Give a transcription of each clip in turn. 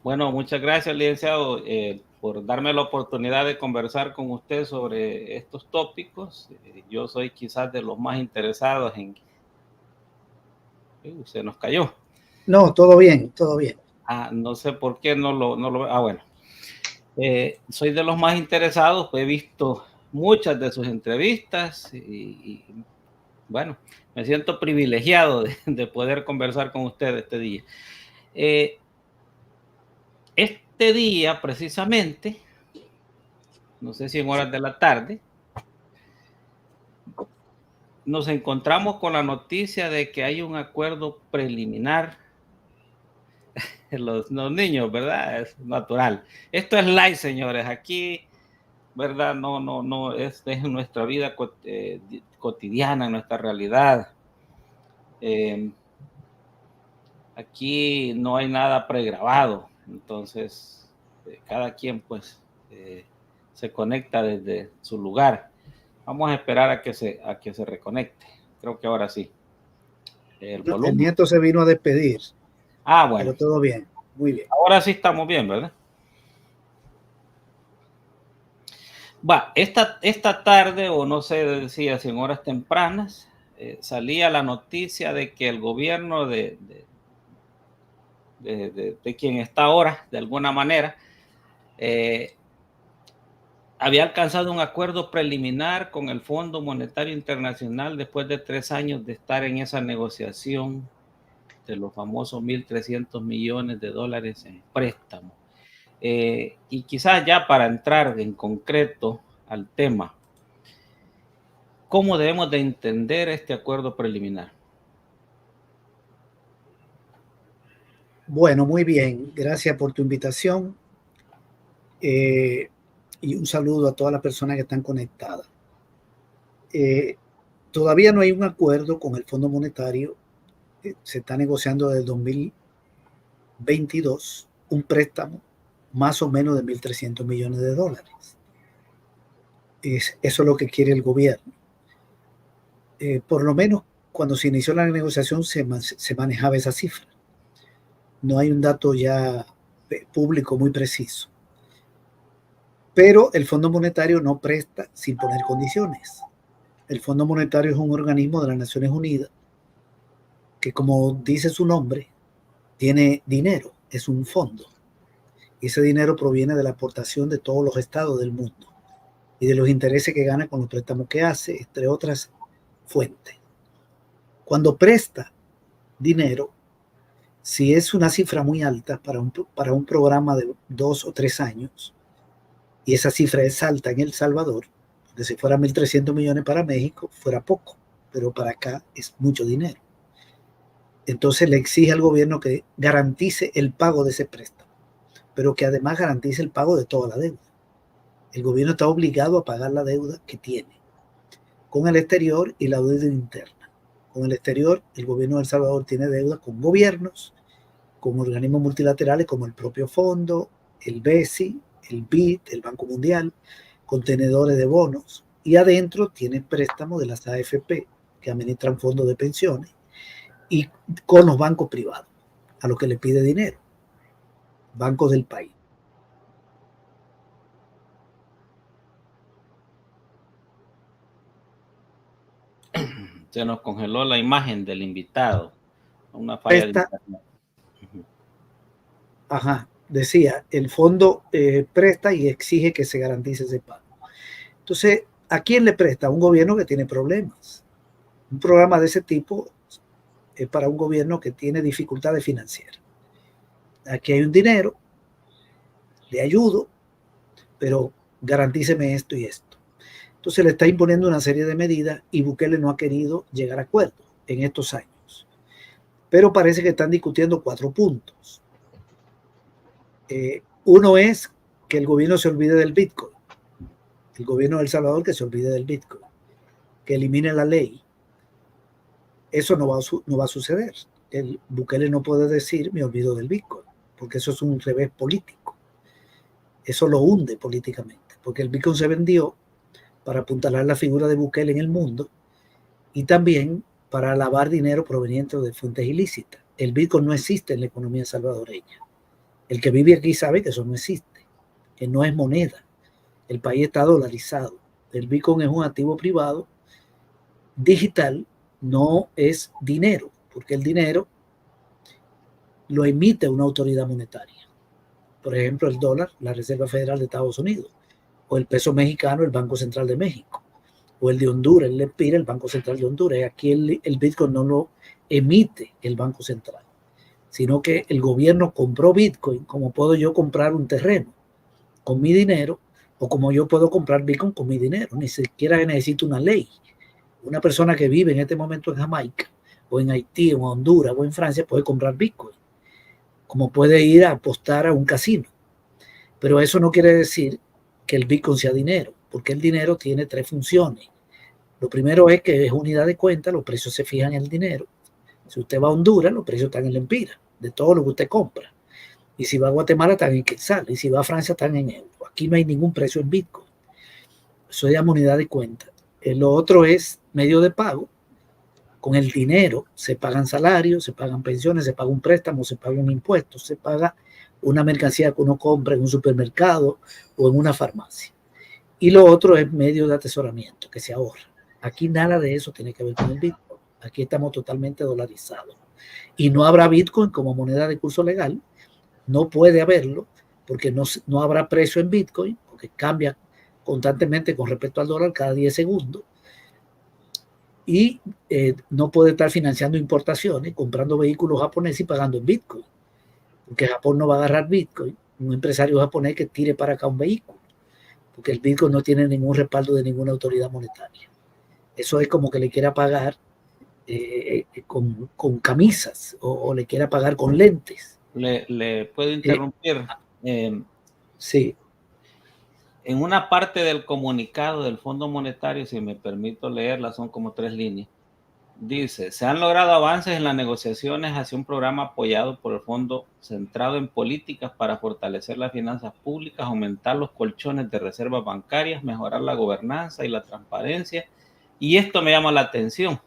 Bueno, muchas gracias, licenciado, por darme la oportunidad de conversar con usted sobre estos tópicos. Yo soy quizás de los más interesados en... se nos cayó. No, todo bien, todo bien. No sé por qué no lo... bueno. Soy de los más interesados, he visto muchas de sus entrevistas y bueno, me siento privilegiado de poder conversar con usted este día. Este día, precisamente, no sé si en horas de la tarde, nos encontramos con la noticia de que hay un acuerdo preliminar. Los niños, ¿verdad? Es natural. Esto es light, señores. Aquí, ¿verdad? No, es nuestra vida cotidiana, nuestra realidad. Aquí no hay nada pregrabado. Entonces, cada quien, pues, se conecta desde su lugar. Vamos a esperar a que se reconecte. Creo que ahora sí. El El volumen. nieto se vino a despedir. Bueno. Pero todo bien, muy bien. Ahora sí estamos bien, ¿verdad? Esta tarde, o no sé, decía si en horas tempranas, salía la noticia de que el gobierno de quien está ahora, de alguna manera, había alcanzado un acuerdo preliminar con el Fondo Monetario Internacional después de 3 años de estar en esa negociación de los famosos 1.300 millones de dólares en préstamo. Y quizás ya para entrar en concreto al tema, ¿cómo debemos de entender este acuerdo preliminar? Bueno, muy bien. Gracias por tu invitación. Y un saludo a todas las personas que están conectadas. Todavía no hay un acuerdo con el Fondo Monetario. Se está negociando desde 2022 un préstamo más o menos de 1.300 millones de dólares. Eso es lo que quiere el gobierno. Por lo menos cuando se inició la negociación se manejaba esa cifra. No hay un dato ya público muy preciso. Pero el Fondo Monetario no presta sin poner condiciones. El Fondo Monetario es un organismo de las Naciones Unidas que, como dice su nombre, tiene dinero, es un fondo. Y ese dinero proviene de la aportación de todos los estados del mundo y de los intereses que gana con los préstamos que hace, entre otras fuentes. Cuando presta dinero, si es una cifra muy alta para un programa de 2 o 3 años, y esa cifra es alta en El Salvador, porque si fuera 1.300 millones para México, fuera poco, pero para acá es mucho dinero. Entonces le exige al gobierno que garantice el pago de ese préstamo, pero que además garantice el pago de toda la deuda. El gobierno está obligado a pagar la deuda que tiene con el exterior y la deuda interna. Con el exterior, el gobierno de El Salvador tiene deuda con gobiernos, con organismos multilaterales como el propio fondo, el BESI, el BID, el Banco Mundial, contenedores de bonos, y adentro tiene préstamos de las AFP, que administran fondos de pensiones, y con los bancos privados, a los que le pide dinero, bancos del país. Se nos congeló la imagen del invitado, una falla de internet. Ajá, decía, el fondo presta y exige que se garantice ese pago. Entonces, ¿a quién le presta? A un gobierno que tiene problemas. Un programa de ese tipo es para un gobierno que tiene dificultades financieras. Aquí hay un dinero, le ayudo, pero garantíceme esto y esto. Entonces le está imponiendo una serie de medidas y Bukele no ha querido llegar a acuerdo en estos años. Pero parece que están discutiendo 4 puntos. Uno es que el gobierno se olvide del Bitcoin. El gobierno de El Salvador que se olvide del Bitcoin. Que elimine la ley. Eso no va a suceder. El Bukele no puede decir me olvido del Bitcoin, porque eso es un revés político. Eso lo hunde políticamente, porque el Bitcoin se vendió para apuntalar la figura de Bukele en el mundo y también para lavar dinero proveniente de fuentes ilícitas. El Bitcoin no existe en la economía salvadoreña. El que vive aquí sabe que eso no existe, que no es moneda. El país está dolarizado. El Bitcoin es un activo privado digital, no es dinero, porque el dinero lo emite una autoridad monetaria. Por ejemplo, el dólar, la Reserva Federal de Estados Unidos, o el peso mexicano, el Banco Central de México, o el de Honduras, el LEPIR, el Banco Central de Honduras. Aquí el Bitcoin no lo emite el Banco Central, sino que el gobierno compró Bitcoin, como puedo yo comprar un terreno con mi dinero, o como yo puedo comprar Bitcoin con mi dinero. Ni siquiera necesito una ley. Una persona que vive en este momento en Jamaica, o en Haití, o en Honduras, o en Francia, puede comprar Bitcoin, como puede ir a apostar a un casino. Pero eso no quiere decir que el Bitcoin sea dinero, porque el dinero tiene tres funciones. Lo primero es que es unidad de cuenta, los precios se fijan en el dinero. Si usted va a Honduras, los precios están en lempira, de todo lo que usted compra. Y si va a Guatemala, están en quetzal. Y si va a Francia, están en euro. Aquí no hay ningún precio en Bitcoin. Eso se llama unidad de cuenta. Lo otro es medio de pago. Con el dinero se pagan salarios, se pagan pensiones, se paga un préstamo, se paga un impuesto, se paga una mercancía que uno compra en un supermercado o en una farmacia. Y lo otro es medio de atesoramiento, que se ahorra. Aquí nada de eso tiene que ver con el Bitcoin. Aquí estamos totalmente dolarizados. Y no habrá Bitcoin como moneda de curso legal. No puede haberlo, porque no habrá precio en Bitcoin, porque cambia constantemente con respecto al dólar cada 10 segundos. Y no puede estar financiando importaciones, comprando vehículos japoneses y pagando en Bitcoin, porque Japón no va a agarrar Bitcoin, un empresario japonés que tire para acá un vehículo, porque el Bitcoin no tiene ningún respaldo de ninguna autoridad monetaria. Eso es como que le quiera pagar con camisas o le quiera pagar con lentes. Le puedo interrumpir. Sí. En una parte del comunicado del Fondo Monetario, si me permito leerla, son como 3 líneas. Dice, se han logrado avances en las negociaciones hacia un programa apoyado por el fondo centrado en políticas para fortalecer las finanzas públicas, aumentar los colchones de reservas bancarias, mejorar la gobernanza y la transparencia. Y esto me llama la atención.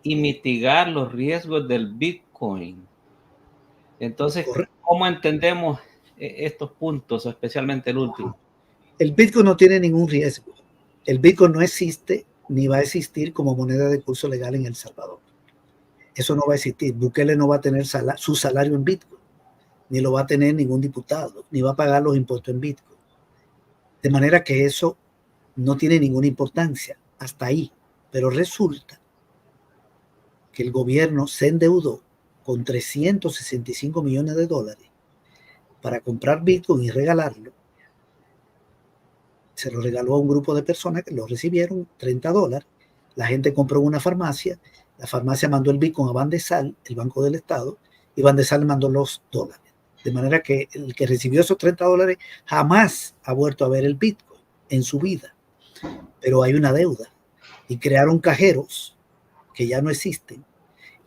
Y mitigar los riesgos del Bitcoin. Entonces, ¿cómo entendemos estos puntos, especialmente el último? El Bitcoin no tiene ningún riesgo. El Bitcoin no existe ni va a existir como moneda de curso legal en El Salvador. Eso no va a existir. Bukele no va a tener su salario en Bitcoin, ni lo va a tener ningún diputado, ni va a pagar los impuestos en Bitcoin. De manera que eso no tiene ninguna importancia hasta ahí. Pero resulta que el gobierno se endeudó con 365 millones de dólares para comprar Bitcoin y regalarlo. Se lo regaló a un grupo de personas que lo recibieron, $30. La gente compró en una farmacia, la farmacia mandó el Bitcoin a Bandesal, el Banco del Estado, y Bandesal le mandó los dólares. De manera que el que recibió esos $30 jamás ha vuelto a ver el Bitcoin en su vida. Pero hay una deuda. Y crearon cajeros que ya no existen,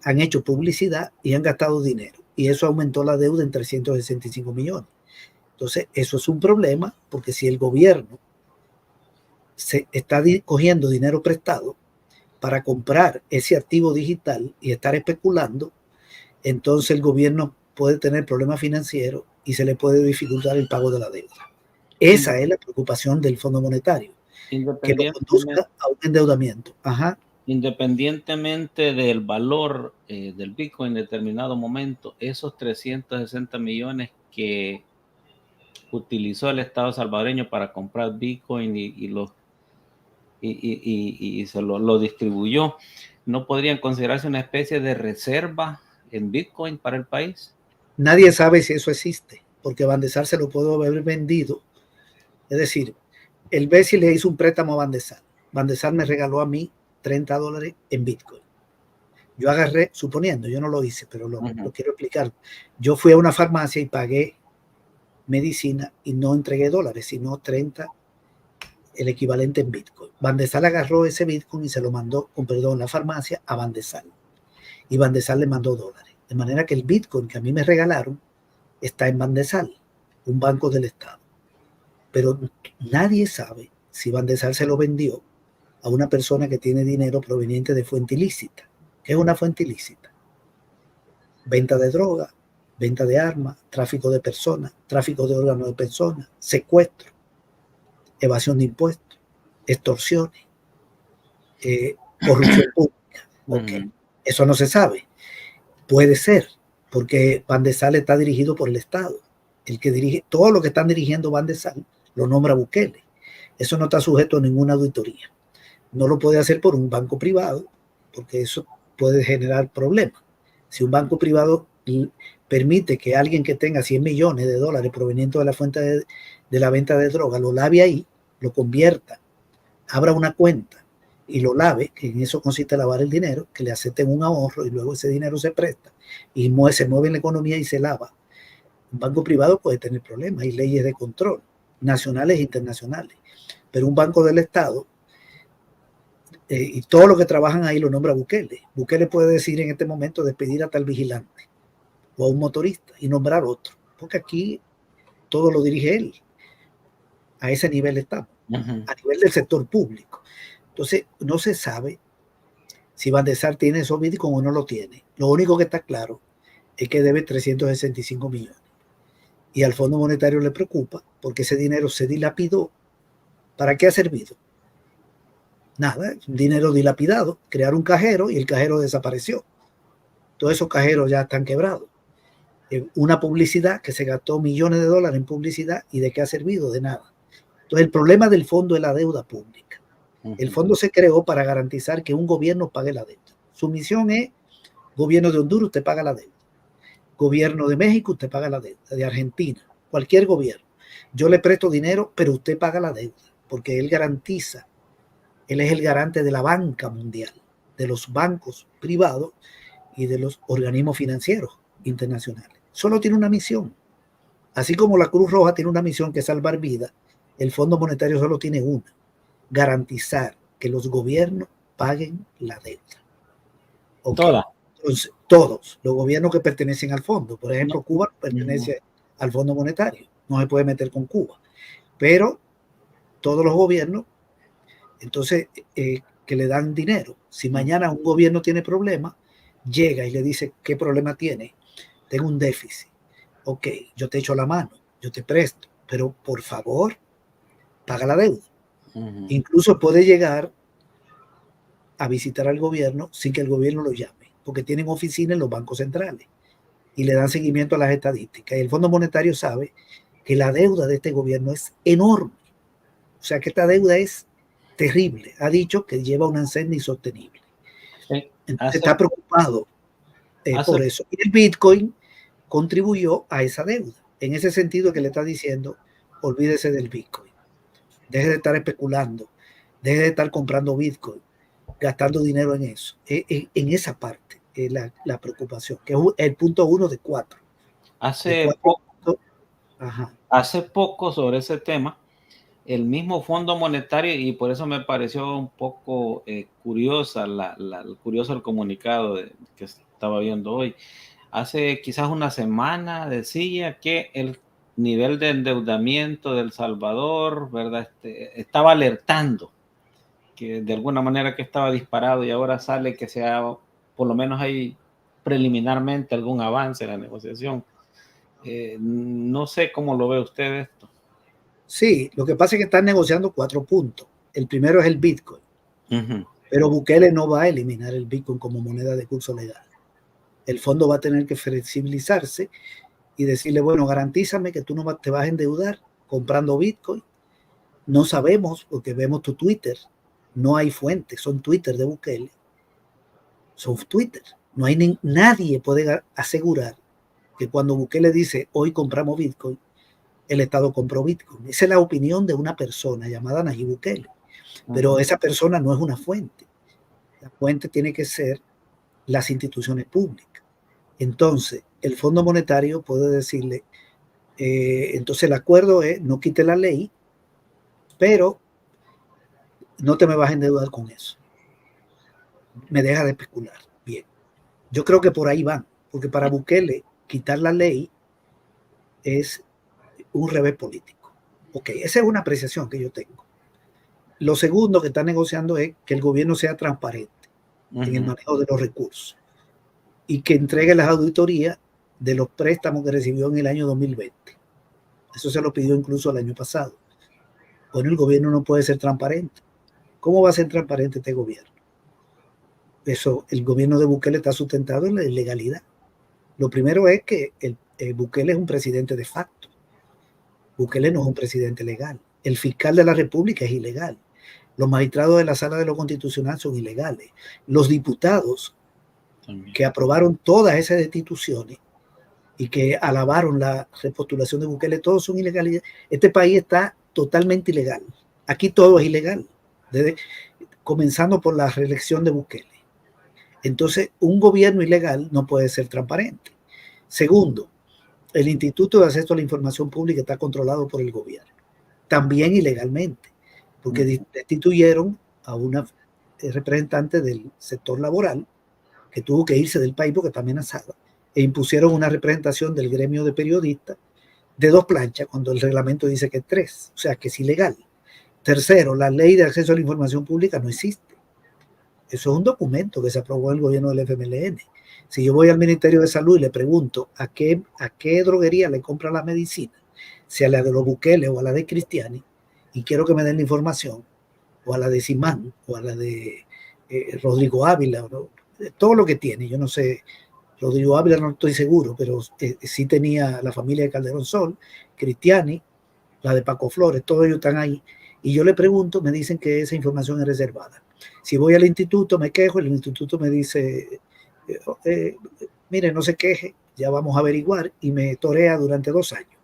han hecho publicidad y han gastado dinero. Y eso aumentó la deuda en 365 millones. Entonces, eso es un problema, porque si el gobierno se está cogiendo dinero prestado para comprar ese activo digital y estar especulando, entonces el gobierno puede tener problemas financieros y se le puede dificultar el pago de la deuda. Esa es la preocupación del Fondo Monetario, que lo conduzca a un endeudamiento. Ajá. Independientemente del valor del Bitcoin en determinado momento, esos 360 millones que utilizó el Estado salvadoreño para comprar Bitcoin y se lo distribuyó, ¿no podrían considerarse una especie de reserva en Bitcoin para el país? Nadie sabe si eso existe, porque Bandesal se lo pudo haber vendido. Es decir, el Bessi le hizo un préstamo a Bandesal. Bandesal me regaló a mí $30 en Bitcoin. Yo agarré, suponiendo, yo no lo hice, pero lo quiero explicar. Yo fui a una farmacia y pagué medicina y no entregué dólares, sino 30, el equivalente en Bitcoin. Bandesal agarró ese Bitcoin y se lo mandó, con perdón, la farmacia a Bandesal. Y Bandesal le mandó dólares. De manera que el Bitcoin que a mí me regalaron está en Bandesal, un banco del Estado. Pero nadie sabe si Bandesal se lo vendió a una persona que tiene dinero proveniente de fuente ilícita. ¿Qué es una fuente ilícita? Venta de droga, venta de armas, tráfico de personas, tráfico de órganos de personas, secuestro, evasión de impuestos, extorsiones, corrupción pública. Ok, eso no se sabe. Puede ser, porque Ban de Sal está dirigido por el Estado. El que dirige, todo lo que están dirigiendo Ban de Sal lo nombra Bukele. Eso no está sujeto a ninguna auditoría. No lo puede hacer por un banco privado, porque eso puede generar problemas. Si un banco privado permite que alguien que tenga $100 millones provenientes de la fuente de la venta de droga lo lave ahí, lo convierta, abra una cuenta y lo lave, que en eso consiste lavar el dinero, que le acepten un ahorro y luego ese dinero se presta y se mueve en la economía y se lava. Un banco privado puede tener problemas, hay leyes de control, nacionales e internacionales, pero un banco del Estado, y todos los que trabajan ahí lo nombra Bukele. Bukele puede decir en este momento despedir a tal vigilante o a un motorista y nombrar otro, porque aquí todo lo dirige él. A ese nivel estamos, a nivel del sector público. Entonces, no se sabe si Ban de Sal tiene esos bitcoins o no lo tiene. Lo único que está claro es que debe 365 millones. Y al Fondo Monetario le preocupa porque ese dinero se dilapidó. ¿Para qué ha servido? Nada, dinero dilapidado. Crear un cajero y el cajero desapareció. Todos esos cajeros ya están quebrados. Una publicidad que se gastó millones de dólares en publicidad y ¿de qué ha servido? De nada. Entonces el problema del fondo es la deuda pública. El fondo se creó para garantizar que un gobierno pague la deuda. Su misión es, gobierno de Honduras, usted paga la deuda. Gobierno de México, usted paga la deuda. De Argentina, cualquier gobierno. Yo le presto dinero, pero usted paga la deuda, porque él garantiza, él es el garante de la banca mundial, de los bancos privados y de los organismos financieros internacionales. Solo tiene una misión. Así como la Cruz Roja tiene una misión que es salvar vidas, el Fondo Monetario solo tiene una: garantizar que los gobiernos paguen la deuda. Okay. Entonces, todos los gobiernos que pertenecen al fondo, por ejemplo, Cuba pertenece al Fondo Monetario, no se puede meter con Cuba, pero todos los gobiernos, entonces, que le dan dinero. Si mañana un gobierno tiene problemas, llega y le dice, ¿qué problema tiene? Tengo un déficit. Ok, yo te echo la mano, yo te presto, pero por favor, paga la deuda. Incluso puede llegar a visitar al gobierno sin que el gobierno lo llame, porque tienen oficinas en los bancos centrales y le dan seguimiento a las estadísticas. Y el Fondo Monetario sabe que la deuda de este gobierno es enorme. O sea que esta deuda es terrible. Ha dicho que lleva una senda insostenible. Entonces está preocupado por eso. Y el Bitcoin contribuyó a esa deuda. En ese sentido que le está diciendo, olvídese del Bitcoin. Deje de estar especulando. Deje de estar comprando Bitcoin, gastando dinero en eso. En esa parte es la preocupación, que es el punto 1 de 4. Hace poco sobre ese tema, el mismo Fondo Monetario, y por eso me pareció un poco curioso el comunicado que estaba viendo hoy. Hace quizás una semana decía que el nivel de endeudamiento de El Salvador, ¿verdad? Estaba alertando que de alguna manera que estaba disparado, y ahora sale que por lo menos hay preliminarmente algún avance en la negociación. No sé cómo lo ve usted esto. Sí, lo que pasa es que están negociando 4 puntos. El primero es el Bitcoin. Pero Bukele no va a eliminar el Bitcoin como moneda de curso legal. El fondo va a tener que flexibilizarse y decirle, bueno, garantízame que tú no te vas a endeudar comprando Bitcoin. No sabemos, porque vemos tu Twitter. No hay fuentes, son Twitter de Bukele. Son Twitter. No hay nadie puede asegurar que cuando Bukele dice, hoy compramos Bitcoin, el Estado compró Bitcoin. Esa es la opinión de una persona llamada Nayib Bukele. Pero esa persona no es una fuente. La fuente tiene que ser las instituciones públicas. Entonces, el Fondo Monetario puede decirle, entonces el acuerdo es, no quite la ley, pero no te me vas a endeudar con eso. Me deja de especular. Bien. Yo creo que por ahí van, porque para Bukele quitar la ley es un revés político. Ok, esa es una apreciación que yo tengo. Lo segundo que está negociando es que el gobierno sea transparente en el manejo de los recursos y que entregue las auditorías de los préstamos que recibió en el año 2020. Eso se lo pidió incluso el año pasado. Bueno, el gobierno no puede ser transparente. ¿Cómo va a ser transparente este gobierno? Eso, el gobierno de Bukele está sustentado en la ilegalidad. Lo primero es que Bukele es un presidente de facto. Bukele no es un presidente legal. El fiscal de la República es ilegal. Los magistrados de la Sala de lo Constitucional son ilegales. Los diputados que aprobaron todas esas destituciones y que alabaron la repostulación de Bukele, todos son ilegales. Este país está totalmente ilegal. Aquí todo es ilegal, comenzando por la reelección de Bukele. Entonces, un gobierno ilegal no puede ser transparente. Segundo, el Instituto de Acceso a la Información Pública está controlado por el gobierno, también ilegalmente, porque destituyeron a una representante del sector laboral que tuvo que irse del país porque está amenazada, e impusieron una representación del gremio de periodistas de 2 planchas cuando el reglamento dice que es 3, o sea que es ilegal. Tercero, la ley de acceso a la información pública no existe. Eso es un documento que se aprobó en el gobierno del FMLN. Si yo voy al Ministerio de Salud y le pregunto a qué droguería le compra la medicina, si a la de los Bukele o a la de Cristiani, y quiero que me den la información, o a la de Simán, o a la de Rodrigo Ávila, ¿no? Todo lo que tiene, yo no sé, Rodrigo Ávila no estoy seguro, pero sí tenía la familia de Calderón Sol, Cristiani, la de Paco Flores, todos ellos están ahí. Y yo le pregunto, me dicen que esa información es reservada. Si voy al instituto, me quejo, el instituto me dice, mire, no se queje, ya vamos a averiguar, y me torea durante 2 años.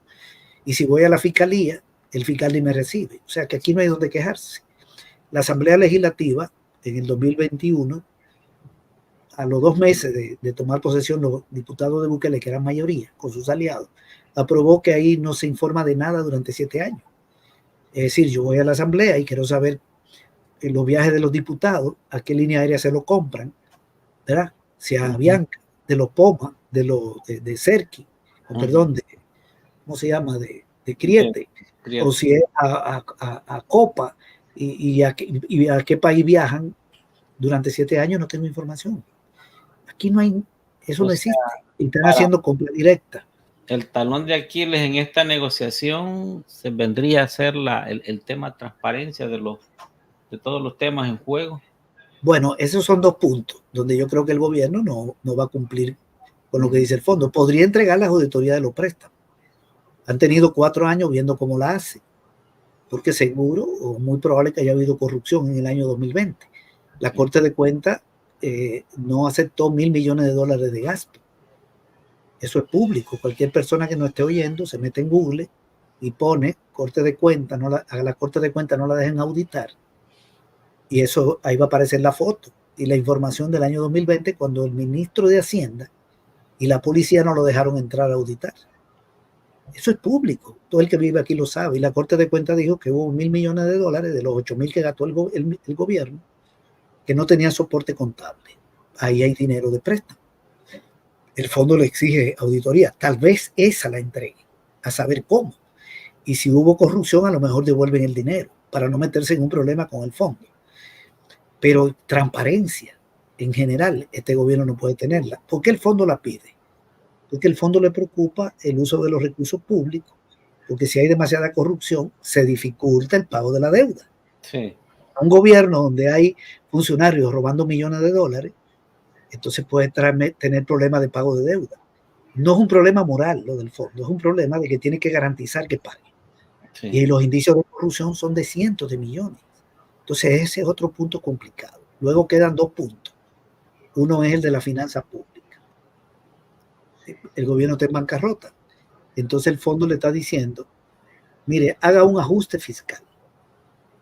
Y si voy a la fiscalía, el fiscal ni me recibe. O sea que aquí no hay donde quejarse. La Asamblea Legislativa, en el 2021, a los 2 meses de tomar posesión, los diputados de Bukele, que eran mayoría, con sus aliados, aprobó que ahí no se informa de nada durante 7 años. Es decir, yo voy a la Asamblea y quiero saber en los viajes de los diputados, a qué línea aérea se lo compran, ¿verdad? Si a Bianca, de los Poma, de Serki, perdón, ¿cómo se llama? De Criete, o si es a Copa, y a qué país viajan durante 7 años, no tengo información. Aquí no hay, eso no existe. Están haciendo compra directa. El talón de Aquiles en esta negociación se vendría a ser el tema transparencia de todos los temas en juego. Bueno, esos son 2 puntos donde yo creo que el gobierno no va a cumplir con lo que dice el fondo. Podría entregar la auditoría de los préstamos. Han tenido 4 años viendo cómo la hace, porque seguro o muy probable que haya habido corrupción en el año 2020. La Corte de Cuentas no aceptó $1.000 millones de gasto. Eso es público. Cualquier persona que no esté oyendo se mete en Google y pone Corte de Cuentas, a la Corte de Cuentas no la dejen auditar. Y eso, ahí va a aparecer la foto y la información del año 2020 cuando el ministro de Hacienda y la policía no lo dejaron entrar a auditar. Eso es público. Todo el que vive aquí lo sabe. Y la Corte de Cuentas dijo que hubo $1.000 millones de los 8.000 que gastó el gobierno, que no tenía soporte contable. Ahí hay dinero de préstamo. El fondo le exige auditoría. Tal vez esa la entregue, a saber cómo. Y si hubo corrupción, a lo mejor devuelven el dinero para no meterse en un problema con el fondo. Pero transparencia, en general, este gobierno no puede tenerla. ¿Por qué el fondo la pide? Porque el fondo le preocupa el uso de los recursos públicos, porque si hay demasiada corrupción, se dificulta el pago de la deuda. Sí. Un gobierno donde hay funcionarios robando millones de dólares, entonces puede tener problemas de pago de deuda. No es un problema moral lo del fondo, es un problema de que tiene que garantizar que pague. Sí. Y los indicios de corrupción son de cientos de millones. Entonces ese es otro punto complicado. Luego quedan 2 puntos. Uno es el de la finanza pública. El gobierno está en bancarrota. Entonces el fondo le está diciendo, mire, haga un ajuste fiscal.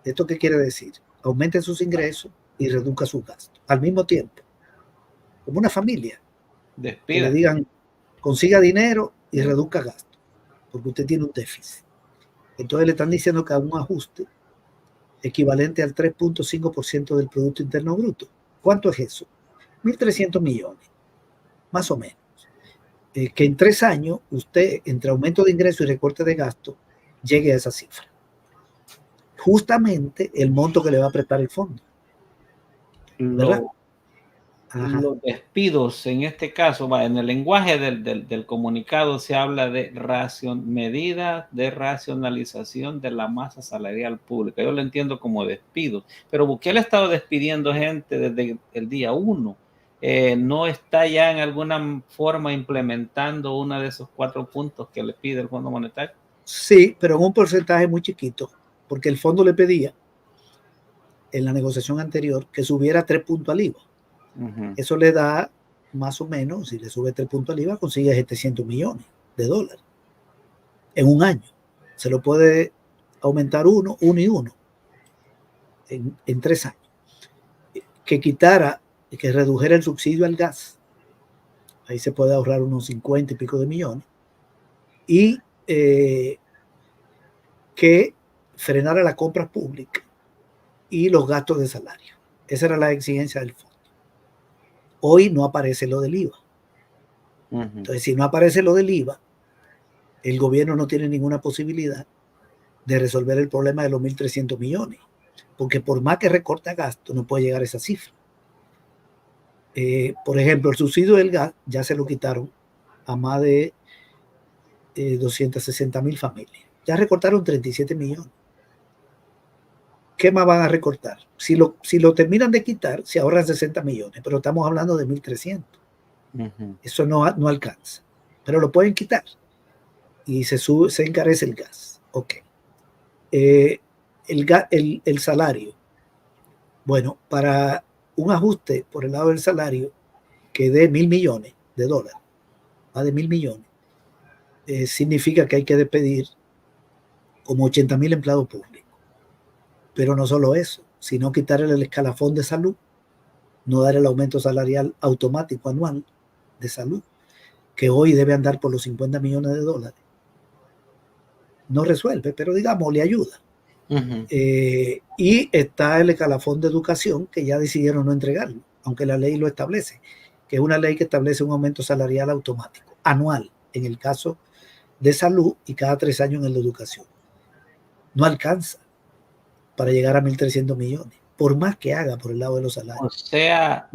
¿Esto qué quiere decir? Aumente sus ingresos y reduzca sus gastos. Al mismo tiempo, como una familia. Despida. Que le digan, consiga dinero y reduzca gastos, porque usted tiene un déficit. Entonces le están diciendo que haga un ajuste equivalente al 3.5% del Producto Interno Bruto. ¿Cuánto es eso? 1.300 millones, más o menos. Que en 3 años usted, entre aumento de ingresos y recorte de gastos, llegue a esa cifra. Justamente el monto que le va a prestar el fondo. ¿Verdad? los despidos en este caso, en el lenguaje del comunicado se habla de medidas de racionalización de la masa salarial pública. Yo lo entiendo como despido, pero Bukele ha estado despidiendo gente desde el día 1. ¿No está ya en alguna forma implementando uno de esos 4 puntos que le pide el Fondo Monetario? Sí, pero en un porcentaje muy chiquito, porque el fondo le pedía en la negociación anterior que subiera 3 puntos al IVA. Eso le da más o menos, si le sube 3 puntos al IVA, consigue $700 millones en un año. Se lo puede aumentar uno y uno en 3 años. Que quitara, que redujera el subsidio al gas. Ahí se puede ahorrar unos 50 y pico de millones. Y que frenara la compra pública y los gastos de salario. Esa era la exigencia del fondo. Hoy no aparece lo del IVA. Entonces, si no aparece lo del IVA, el gobierno no tiene ninguna posibilidad de resolver el problema de los 1.300 millones, porque por más que recorta gasto, no puede llegar a esa cifra. Por ejemplo, el subsidio del gas ya se lo quitaron a más de 260,000 familias. Ya recortaron 37 millones. ¿Qué más van a recortar? Si lo terminan de quitar, se ahorran 60 millones, pero estamos hablando de 1.300. Eso no alcanza, pero lo pueden quitar y se encarece el gas. Ok. El salario. Bueno, para un ajuste por el lado del salario que dé $1.000 millones, más de 1.000 millones, significa que hay que despedir como 80,000 empleados públicos. Pero no solo eso, sino quitarle el escalafón de salud, no dar el aumento salarial automático anual de salud, que hoy debe andar por los $50 millones. No resuelve, pero digamos, le ayuda. Y está el escalafón de educación, que ya decidieron no entregarlo, aunque la ley lo establece, que es una ley que establece un aumento salarial automático, anual, en el caso de salud y cada 3 años en la educación. No alcanza para llegar a 1.300 millones, por más que haga por el lado de los salarios. O sea,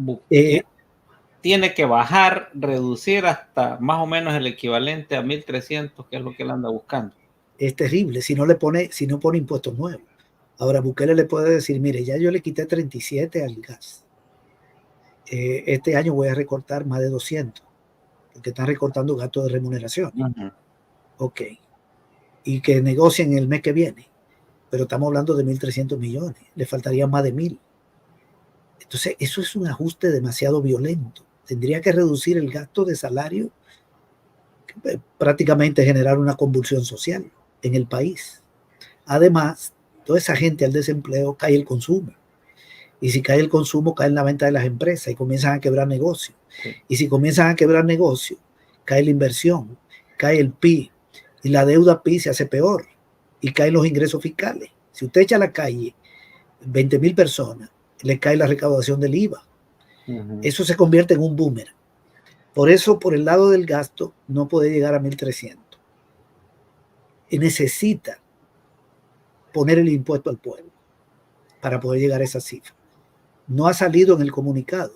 tiene que bajar, reducir hasta más o menos el equivalente a 1.300, que es lo que él anda buscando. Es terrible si no pone impuestos nuevos. Ahora Bukele le puede decir, mire, ya yo le quité 37 al gas. Este año voy a recortar más de 200, porque están recortando gastos de remuneración. Ok. Y que negocien el mes que viene. Pero estamos hablando de 1.300 millones. Le faltarían más de 1.000. Entonces, eso es un ajuste demasiado violento. Tendría que reducir el gasto de salario, prácticamente generar una convulsión social en el país. Además, toda esa gente al desempleo, cae el consumo. Y si cae el consumo, cae en la venta de las empresas y comienzan a quebrar negocios. Y si comienzan a quebrar negocios, cae la inversión, cae el PIB. Y la deuda PIB se hace peor. Y caen los ingresos fiscales. Si usted echa a la calle 20,000 personas, le cae la recaudación del IVA. Eso se convierte en un boomerang. Por eso, por el lado del gasto, no puede llegar a 1.300. Y necesita poner el impuesto al pueblo para poder llegar a esa cifra. No ha salido en el comunicado,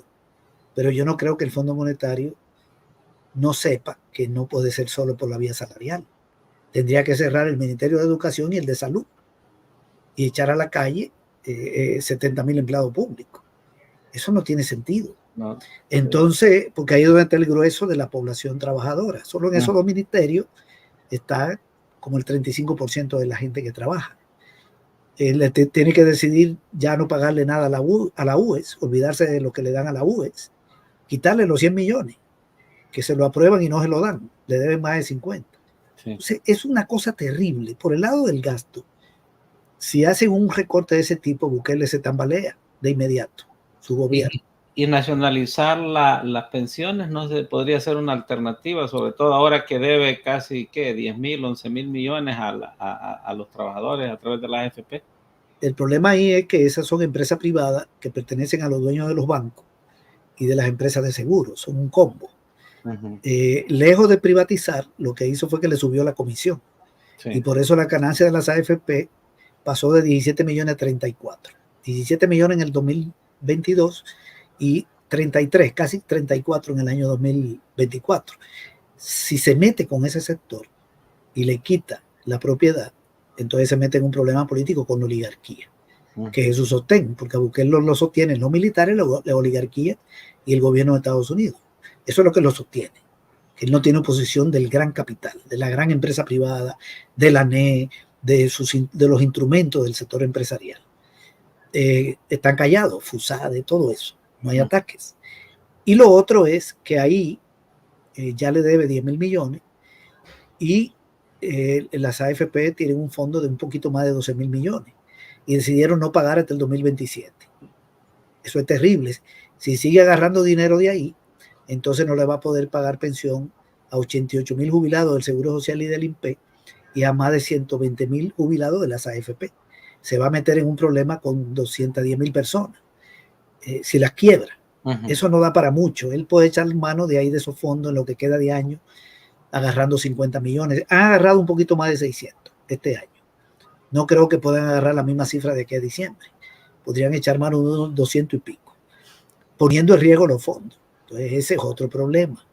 pero yo no creo que el Fondo Monetario no sepa que no puede ser solo por la vía salarial. Tendría que cerrar el Ministerio de Educación y el de Salud y echar a la calle 70,000 empleados públicos. Eso no tiene sentido. No. Entonces, porque ahí es donde está el grueso de la población trabajadora. Solo en esos 2 ministerios está como el 35% de la gente que trabaja. Tiene que decidir ya no pagarle nada a la UES, olvidarse de lo que le dan a la UES, quitarle los 100 millones, que se lo aprueban y no se lo dan, le deben más de 50. Sí. Entonces, es una cosa terrible. Por el lado del gasto, si hacen un recorte de ese tipo, Bukele se tambalea de inmediato, su gobierno. Y nacionalizar las pensiones no se podría ser una alternativa, sobre todo ahora que debe casi 10,000, 11,000 millones a los trabajadores a través de la AFP. El problema ahí es que esas son empresas privadas que pertenecen a los dueños de los bancos y de las empresas de seguros, son un combo. Lejos de privatizar, lo que hizo fue que le subió la comisión. Sí. Y por eso la ganancia de las AFP pasó de 17 millones a 34. 17 millones en el 2022 y 33, casi 34 en el año 2024. Si se mete con ese sector y le quita la propiedad, entonces se mete en un problema político con la oligarquía, que es su sostén, porque a Bukele lo sostienen los militares, la oligarquía y el gobierno de Estados Unidos. Eso es lo que lo sostiene, que él no tiene oposición del gran capital, de la gran empresa privada, de la ANE, de los instrumentos del sector empresarial. Están callados, FUSADE, todo eso, no hay ataques. Y lo otro es que ahí ya le debe 10 mil millones y las AFP tienen un fondo de un poquito más de 12 mil millones y decidieron no pagar hasta el 2027. Eso es terrible. Si sigue agarrando dinero de ahí, entonces no le va a poder pagar pensión a 88 mil jubilados del Seguro Social y del INPE y a más de 120 mil jubilados de las AFP. Se va a meter en un problema con 210 mil personas. Si las quiebra, eso no da para mucho. Él puede echar mano de ahí de esos fondos en lo que queda de año, agarrando 50 millones. Han agarrado un poquito más de 600 este año. No creo que puedan agarrar la misma cifra de que a diciembre. Podrían echar mano de unos 200 y pico, poniendo en riesgo los fondos. Entonces ese es otro problema.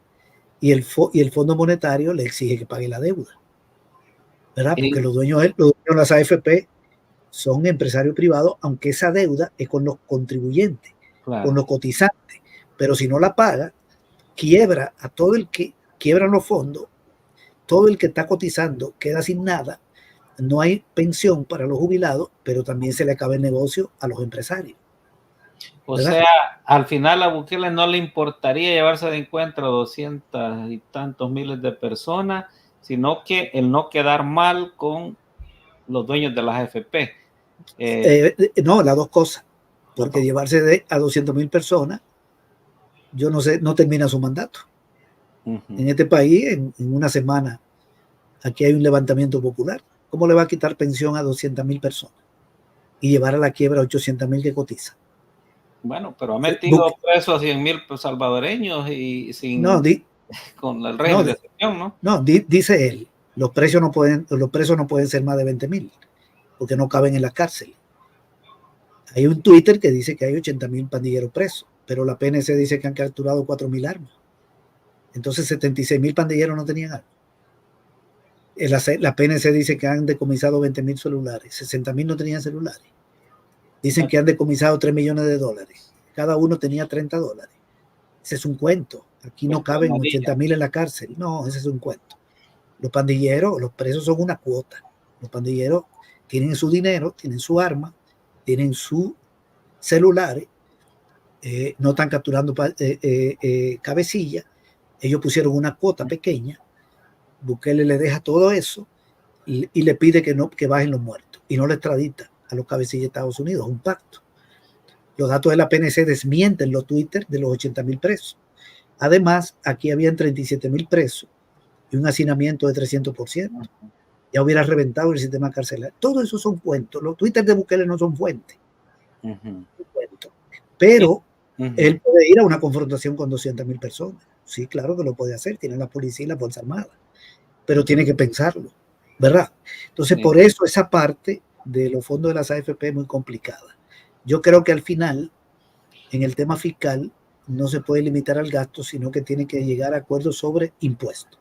Y el Fondo Monetario le exige que pague la deuda, ¿verdad? Porque los dueños de las AFP son empresarios privados, aunque esa deuda es con los contribuyentes, con los cotizantes. Pero si no la paga, quiebra a todo el que quiebran los fondos, todo el que está cotizando queda sin nada, no hay pensión para los jubilados, pero también se le acaba el negocio a los empresarios. O sea, al final a Bukele no le importaría llevarse de encuentro 200 y tantos miles de personas, sino que el no quedar mal con los dueños de las AFP. No, las dos cosas, porque llevarse a 200 mil personas, yo no sé, no termina su mandato. En este país, en una semana, aquí hay un levantamiento popular. ¿Cómo le va a quitar pensión a 200 mil personas y llevar a la quiebra a 800 mil que cotizan? Bueno, pero ha metido preso a 100 mil salvadoreños y sin con el régimen de excepción, ¿no? No, dice él, los presos no pueden ser más de 20 mil, porque no caben en la cárcel. Hay un Twitter que dice que hay 80 mil pandilleros presos, pero la PNC dice que han capturado 4 mil armas. Entonces 76 mil pandilleros no tenían armas. La PNC dice que han decomisado 20 mil celulares, 60 mil no tenían celulares. Dicen que han decomisado 3 millones de dólares. Cada uno tenía 30 dólares. Ese es un cuento. Aquí no caben 80 mil en la cárcel. No, ese es un cuento. Los pandilleros, los presos son una cuota. Los pandilleros tienen su dinero, tienen su arma, tienen sus celulares, no están capturando cabecilla. Ellos pusieron una cuota pequeña. Bukele le deja todo eso y le pide que bajen los muertos y no le extradita a los cabecillas de Estados Unidos, un pacto. Los datos de la PNC desmienten los Twitter de los 80 mil presos. Además, aquí habían 37 mil presos y un hacinamiento de 300%. Ya hubiera reventado el sistema carcelario. Todo eso son cuentos. Los Twitter de Bukele no son fuentes. Pero él puede ir a una confrontación con 200 mil personas. Sí, claro que lo puede hacer. Tiene la policía y la Fuerza Armada. Pero tiene que pensarlo, ¿verdad? Entonces, por eso esa parte de los fondos de las AFP es muy complicada. Yo creo que al final, en el tema fiscal, no se puede limitar al gasto, sino que tiene que llegar a acuerdos sobre impuestos.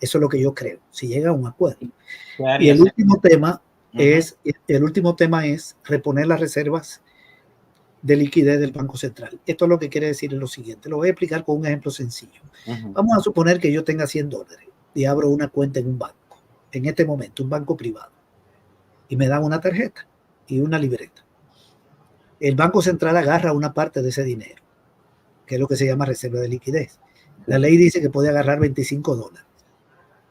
Eso es lo que yo creo, si llega a un acuerdo. Y el último tema es reponer las reservas de liquidez del Banco Central. Esto es lo que quiere decir lo siguiente. Lo voy a explicar con un ejemplo sencillo. Vamos a suponer que yo tenga 100 dólares y abro una cuenta en un banco, en este momento, un banco privado, y me dan una tarjeta y una libreta. El Banco Central agarra una parte de ese dinero, que es lo que se llama reserva de liquidez. La ley dice que puede agarrar 25 dólares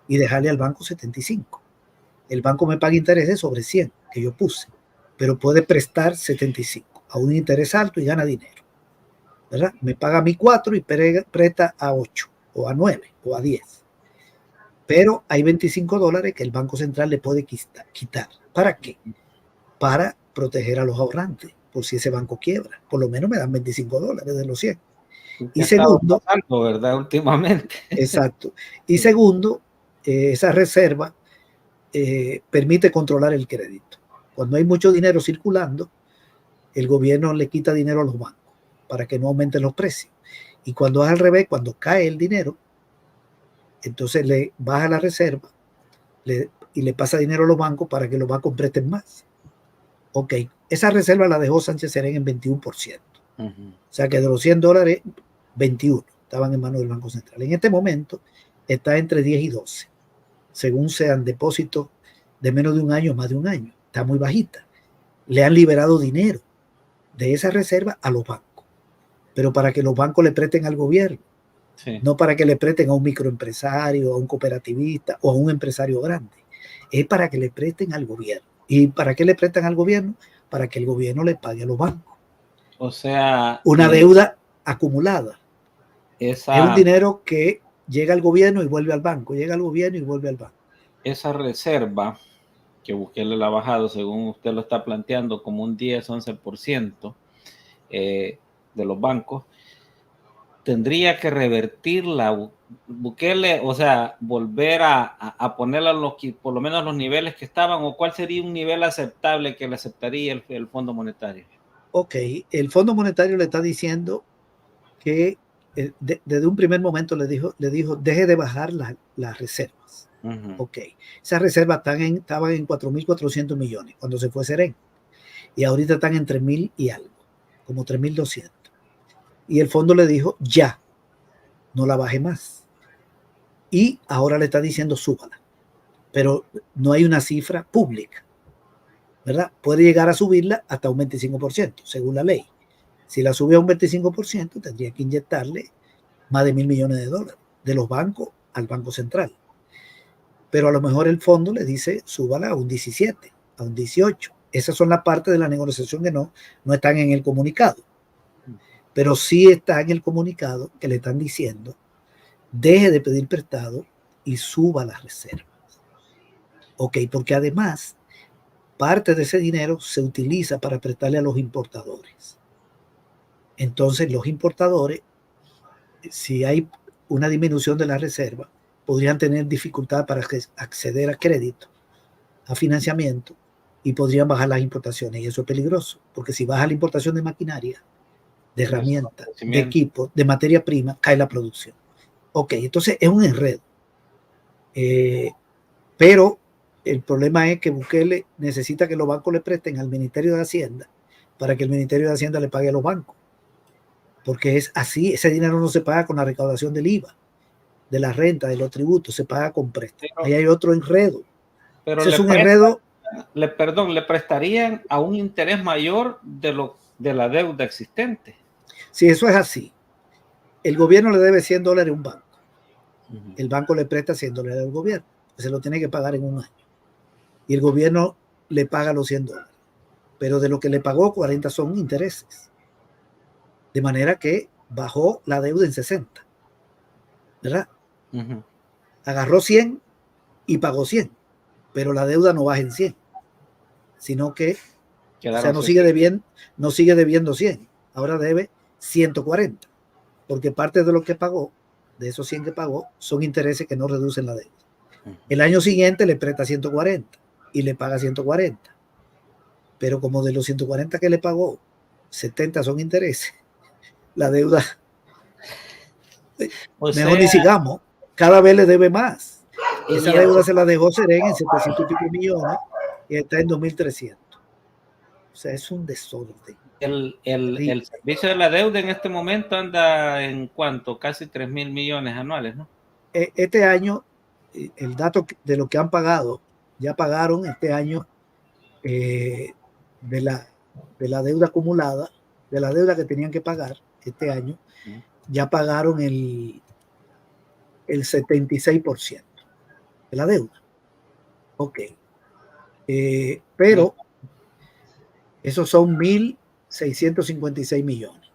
y dejarle al banco 75. El banco me paga intereses sobre 100 que yo puse, pero puede prestar 75 a un interés alto y gana dinero, ¿verdad? Me paga a mí 4 y presta a 8 o a 9 o a 10. Pero hay 25 dólares que el Banco Central le puede quitar. ¿Para qué? Para proteger a los ahorrantes, por si ese banco quiebra. Por lo menos me dan 25 dólares de los 100. Y segundo, pasando, ¿verdad? Últimamente. Exacto. Y segundo, esa reserva permite controlar el crédito. Cuando hay mucho dinero circulando, el gobierno le quita dinero a los bancos para que no aumenten los precios. Y cuando es al revés, cuando cae el dinero, entonces le baja la reserva y le pasa dinero a los bancos para que los bancos presten más. Ok, esa reserva la dejó Sánchez Serén en 21%. O sea que de los $100, 21 estaban en manos del Banco Central. En este momento está entre 10 y 12, según sean depósitos de menos de un año o más de un año. Está muy bajita. Le han liberado dinero de esa reserva a los bancos, pero para que los bancos le presten al gobierno, sí, no para que le presten a un microempresario, a un cooperativista o a un empresario grande. Es para que le presten al gobierno. ¿Y para qué le prestan al gobierno? Para que el gobierno le pague a los bancos. O sea, una deuda acumulada. Es un dinero que llega al gobierno y vuelve al banco, llega al gobierno y vuelve al banco. Esa reserva que Bukele la ha bajado, según usted lo está planteando, como un 10-11% de los bancos, tendría que revertirla Bukele, o sea, volver a ponerla por lo menos a los niveles que estaban, o cuál sería un nivel aceptable que le aceptaría el Fondo Monetario. Ok, el Fondo Monetario le está diciendo que desde un primer momento le dijo, deje de bajar las reservas. Ok, esas reservas estaban en 4.400 millones cuando se fue Serén, y ahorita están en 3.000 y algo, como 3.200. Y el fondo le dijo, ya, no la baje más. Y ahora le está diciendo, súbala. Pero no hay una cifra pública, ¿verdad? Puede llegar a subirla hasta un 25%, según la ley. Si la sube a un 25%, tendría que inyectarle más de $1.000 millones de los bancos al Banco Central. Pero a lo mejor el fondo le dice, súbala a un 17, a un 18. Esas son las partes de la negociación que no están en el comunicado. Pero sí está en el comunicado que le están diciendo, deje de pedir prestado y suba las reservas. Ok, porque además, parte de ese dinero se utiliza para prestarle a los importadores. Entonces, los importadores, si hay una disminución de la reserva, podrían tener dificultad para acceder a crédito, a financiamiento, y podrían bajar las importaciones. Y eso es peligroso, porque si baja la importación de maquinaria, de herramientas, de equipos, de materia prima, cae la producción. Ok, entonces es un enredo. Pero el problema es que Bukele necesita que los bancos le presten al Ministerio de Hacienda para que el Ministerio de Hacienda le pague a los bancos. Porque es así, ese dinero no se paga con la recaudación del IVA, de la renta, de los tributos, se paga con préstamos. Ahí hay otro enredo. Pero ese es un enredo. Le prestarían a un interés mayor de la deuda existente. Si eso es así, el gobierno le debe $100 a un banco. El banco le presta $100 al gobierno. Se lo tiene que pagar en un año. Y el gobierno le paga los $100. Pero de lo que le pagó, 40 son intereses. De manera que bajó la deuda en 60. ¿Verdad? Agarró 100 y pagó 100. Pero la deuda no baja en 100. Sino que no sigue debiendo 100. Ahora debe 140. Porque parte de lo que pagó, de esos 100 que pagó, son intereses que no reducen la deuda. El año siguiente le presta 140 y le paga 140. Pero como de los 140 que le pagó, 70 son intereses, la deuda, mejor ni sigamos, cada vez le debe más. Esa deuda se la dejó Serén en 700 y pico millones y está en 2.300. O sea, es un desorden. El servicio de la deuda en este momento anda en ¿cuánto? Casi 3.000 millones anuales, ¿no? Este año, el dato de lo que han pagado, ya pagaron este año de la deuda acumulada, de la deuda que tenían que pagar este año, ya pagaron el 76% de la deuda. Ok. Pero esos son 1.656 millones.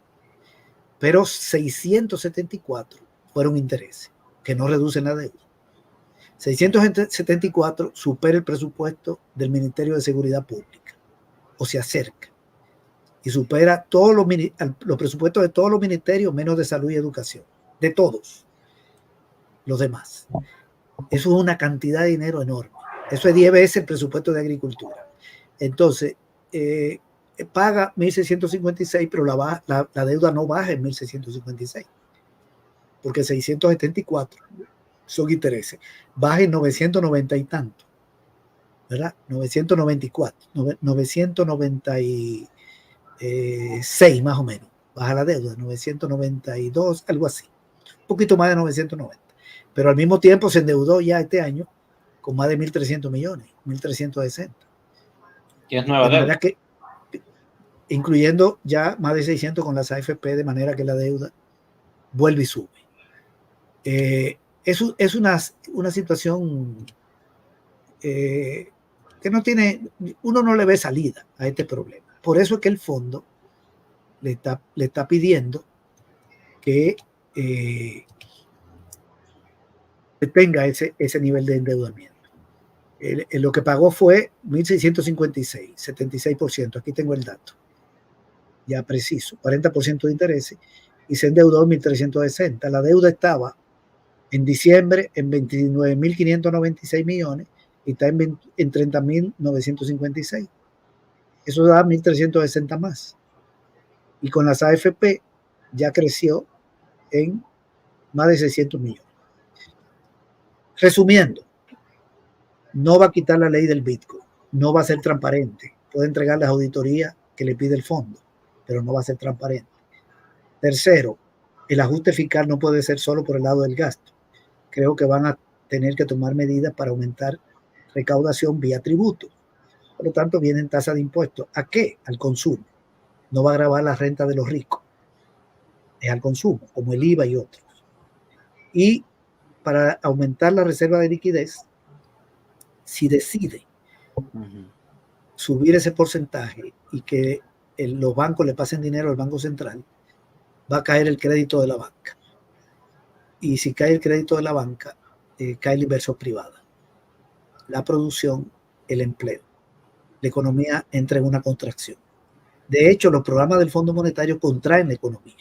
Pero 674 fueron intereses, que no reducen la deuda. 674 supera el presupuesto del Ministerio de Seguridad Pública, o se acerca, y supera todos los presupuestos de todos los ministerios, menos de salud y educación, de todos los demás. Eso es una cantidad de dinero enorme. Eso es 10 veces el presupuesto de agricultura. Entonces, paga 1.656, pero la deuda no baja en 1.656, porque 674 son intereses, baja en 990 y tanto, ¿verdad? 994, 996 más o menos, baja la deuda, 992, algo así, un poquito más de 990, pero al mismo tiempo se endeudó ya este año con más de 1.300 millones, 1.360. Que es nueva deuda. Que, incluyendo ya más de 600 con las AFP, de manera que la deuda vuelve y sube. Es una situación que no tiene, uno no le ve salida a este problema. Por eso es que el fondo le está pidiendo que tenga ese nivel de endeudamiento. Lo que pagó fue 1.656, 76%. Aquí tengo el dato, ya preciso, 40% de intereses, y se endeudó en 1.360. La deuda estaba en diciembre en 29.596 millones y está en 30.956. Eso da 1.360 más. Y con las AFP ya creció en más de 600 millones. Resumiendo, no va a quitar la ley del Bitcoin, no va a ser transparente, puede entregar las auditorías que le pide el fondo, pero no va a ser transparente. Tercero, el ajuste fiscal no puede ser solo por el lado del gasto. Creo que van a tener que tomar medidas para aumentar recaudación vía tributo. Por lo tanto, vienen tasas de impuestos. ¿A qué? Al consumo. No va a gravar la renta de los ricos. Es al consumo, como el IVA y otros. Y para aumentar la reserva de liquidez, si decide subir ese porcentaje y que los bancos le pasen dinero al Banco Central, va a caer el crédito de la banca. Y si cae el crédito de la banca, cae la inversión privada, la producción, el empleo. La economía entra en una contracción. De hecho, los programas del Fondo Monetario contraen la economía.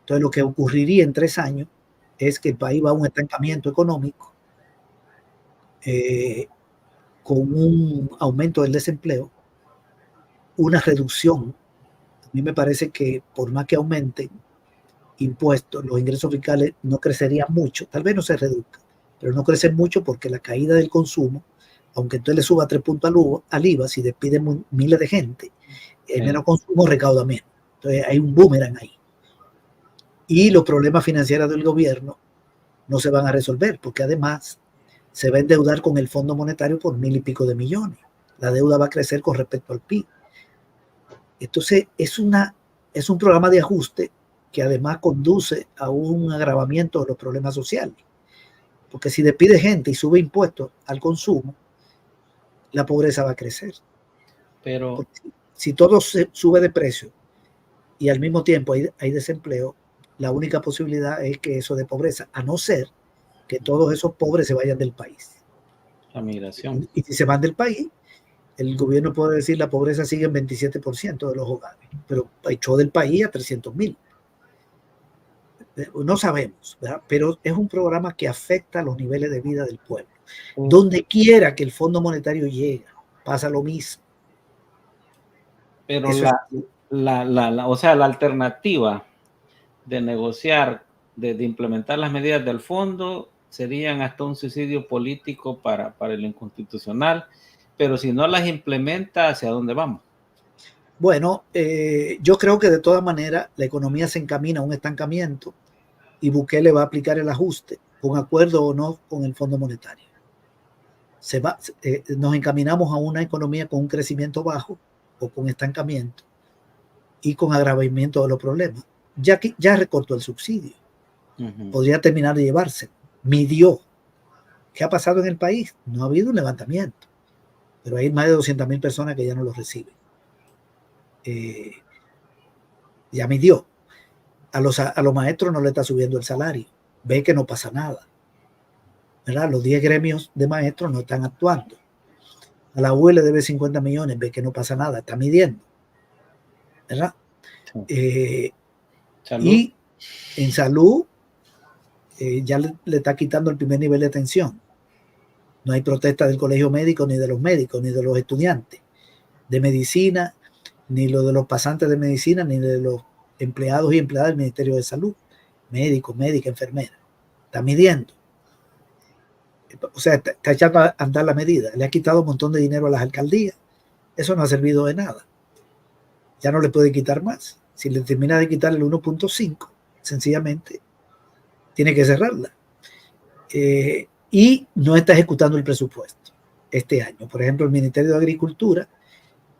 Entonces, lo que ocurriría en 3 años es que el país va a un estancamiento económico con un aumento del desempleo, una reducción. A mí me parece que por más que aumenten impuestos, los ingresos fiscales no crecerían mucho, tal vez no se reduzcan, pero no crecen mucho porque la caída del consumo, aunque entonces le suba 3 puntos al IVA, si despiden miles de gente, el menos consumo recauda menos. Entonces hay un boomerang ahí. Y los problemas financieros del gobierno no se van a resolver, porque además se va a endeudar con el Fondo Monetario por 1.000 y pico de millones. La deuda va a crecer con respecto al PIB. Entonces es un programa de ajuste que además conduce a un agravamiento de los problemas sociales. Porque si despide gente y sube impuestos al consumo, la pobreza va a crecer. Pero porque si todo se sube de precio y al mismo tiempo hay desempleo, la única posibilidad es que eso de pobreza, a no ser que todos esos pobres se vayan del país. La migración. Y si se van del país, el gobierno puede decir la pobreza sigue en 27% de los hogares, pero echó del país a 300.000. No sabemos, ¿verdad? Pero es un programa que afecta los niveles de vida del pueblo. Donde quiera que el Fondo Monetario llegue, pasa lo mismo. Pero o sea, la alternativa de negociar, de implementar las medidas del fondo, serían hasta un suicidio político para el inconstitucional, pero si no las implementa, ¿hacia dónde vamos? Bueno, yo creo que de todas maneras la economía se encamina a un estancamiento y Bukele va a aplicar el ajuste, con acuerdo o no con el Fondo Monetario. Nos encaminamos a una economía con un crecimiento bajo o con estancamiento y con agravamiento de los problemas. Ya recortó el subsidio. Podría terminar de llevarse. Midió. ¿Qué ha pasado en el país? No ha habido un levantamiento, pero hay más de 200.000 personas que ya no lo reciben. Ya midió. A los maestros no le está subiendo el salario. Ve que no pasa nada. ¿Verdad? Los 10 gremios de maestros no están actuando. A la UE le debe 50 millones, ve que no pasa nada, está midiendo. ¿Verdad? Y en salud ya le está quitando el primer nivel de atención. No hay protesta del colegio médico, ni de los médicos, ni de los estudiantes de medicina, ni lo de los pasantes de medicina, ni de los empleados y empleadas del Ministerio de Salud, médicos, médicas, enfermeras. Está midiendo. O sea, está echando a andar la medida. Le ha quitado un montón de dinero a las alcaldías. Eso no ha servido de nada. Ya no le puede quitar más. Si le termina de quitar el 1.5, sencillamente tiene que cerrarla. Y no está ejecutando el presupuesto este año. Por ejemplo, el Ministerio de Agricultura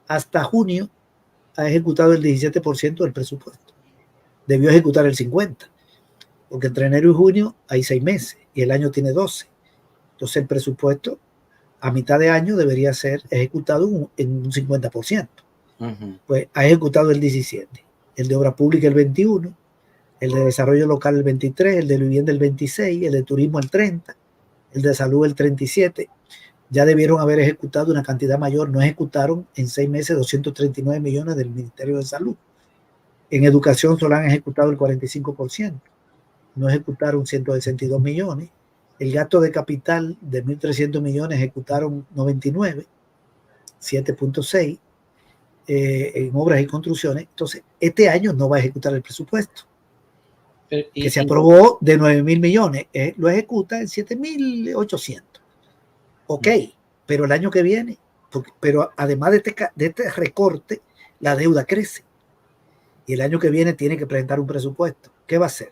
hasta junio ha ejecutado el 17% del presupuesto. Debió ejecutar el 50%, porque entre enero y junio hay 6 meses y el año tiene 12. Entonces el presupuesto a mitad de año debería ser ejecutado en un 50%. Pues ha ejecutado el 17%, el de obra pública el 21%, el de desarrollo local el 23%, el de vivienda el 26%, el de turismo el 30%, el de salud el 37%. Ya debieron haber ejecutado una cantidad mayor. No ejecutaron en 6 meses 239 millones del Ministerio de Salud. En educación solo han ejecutado el 45%. No ejecutaron 162 millones. El gasto de capital de 1.300 millones ejecutaron 99, 7.6 en obras y construcciones. Entonces, este año no va a ejecutar el presupuesto que se aprobó de 9.000 millones. Lo ejecuta en 7.800. Ok, pero el año que viene, pero además de este recorte, la deuda crece. Y el año que viene tiene que presentar un presupuesto. ¿Qué va a hacer?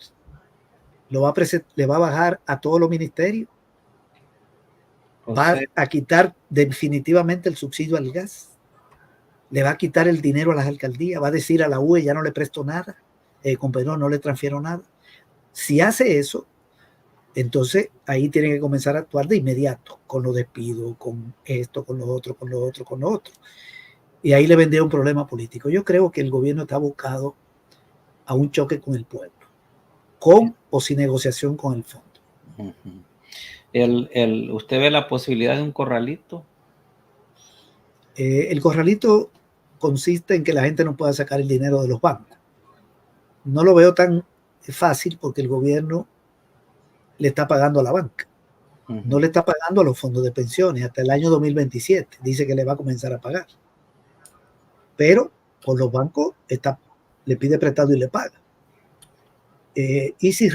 ¿Le va a bajar a todos los ministerios? ¿Va a quitar definitivamente el subsidio al gas? ¿Le va a quitar el dinero a las alcaldías? ¿Va a decir a la UE ya no le presto nada? Con perdón, no le transfiero nada. Si hace eso, entonces ahí tiene que comenzar a actuar de inmediato, con los despidos, con esto, con lo otro, con lo otro, con lo otro. Y ahí le vendría un problema político. Yo creo que el gobierno está abocado a un choque con el pueblo, con o sin negociación con el fondo. ¿Usted ve la posibilidad de un corralito? El corralito consiste en que la gente no pueda sacar el dinero de los bancos. No lo veo tan fácil porque el gobierno le está pagando a la banca. No le está pagando a los fondos de pensiones hasta el año 2027. Dice que le va a comenzar a pagar. Pero por los bancos le pide prestado y le paga. Y si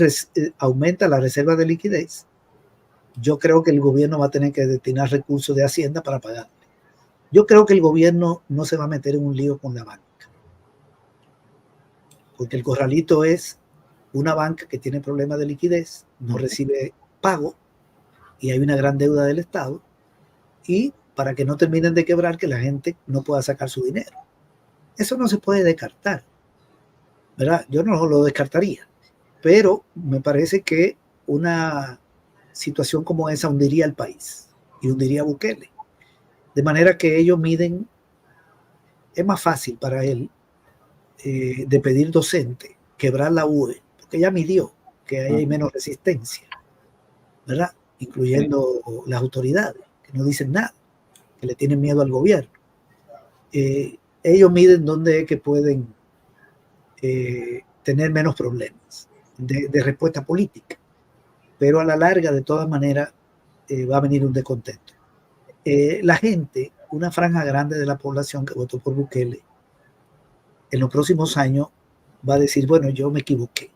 aumenta la reserva de liquidez, yo creo que el gobierno va a tener que destinar recursos de Hacienda para pagarle. Yo creo que el gobierno no se va a meter en un lío con la banca. Porque el corralito es una banca que tiene problemas de liquidez, no recibe pago y hay una gran deuda del Estado, y para que no terminen de quebrar, que la gente no pueda sacar su dinero. Eso no se puede descartar, ¿verdad? Yo no lo descartaría, pero me parece que una situación como esa hundiría al país y hundiría a Bukele. De manera que ellos miden, es más fácil para él de pedir docente, quebrar la UE, porque ya midió que ahí hay menos resistencia, ¿verdad? Incluyendo las autoridades, que no dicen nada, que le tienen miedo al gobierno. Ellos miden dónde es que pueden tener menos problemas de respuesta política, pero a la larga, de todas maneras, va a venir un descontento. La gente, una franja grande de la población que votó por Bukele, en los próximos años va a decir, bueno, yo me equivoqué.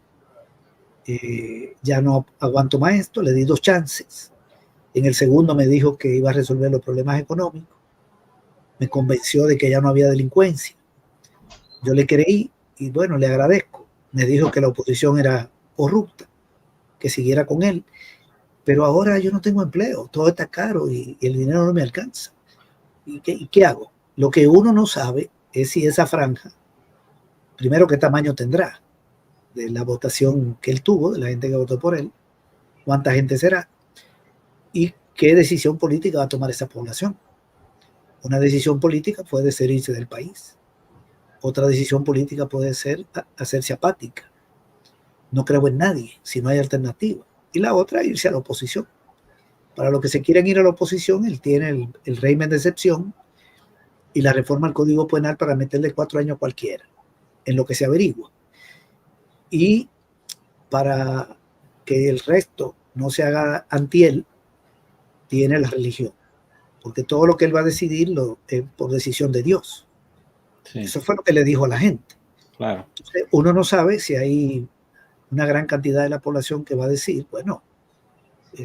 Ya no aguanto más esto, le di 2 chances. En el segundo me dijo que iba a resolver los problemas económicos. Me convenció de que ya no había delincuencia. Yo le creí y bueno, le agradezco. Me dijo que la oposición era corrupta, que siguiera con él. Pero ahora yo no tengo empleo, todo está caro y el dinero no me alcanza. ¿Y qué hago? Lo que uno no sabe es si esa franja, primero, qué tamaño tendrá de la votación que él tuvo, de la gente que votó por él, cuánta gente será y qué decisión política va a tomar esa población. Una decisión política puede ser irse del país. Otra decisión política puede ser hacerse apática. No creo en nadie si no hay alternativa. Y la otra, irse a la oposición. Para los que se quieren ir a la oposición, él tiene el régimen de excepción y la reforma al Código Penal para meterle 4 años a cualquiera, en lo que se averigua. Y para que el resto no se haga anti él, tiene la religión. Porque todo lo que él va a decidir es por decisión de Dios. Sí. Eso fue lo que le dijo a la gente. Claro. Entonces, uno no sabe si hay una gran cantidad de la población que va a decir, bueno,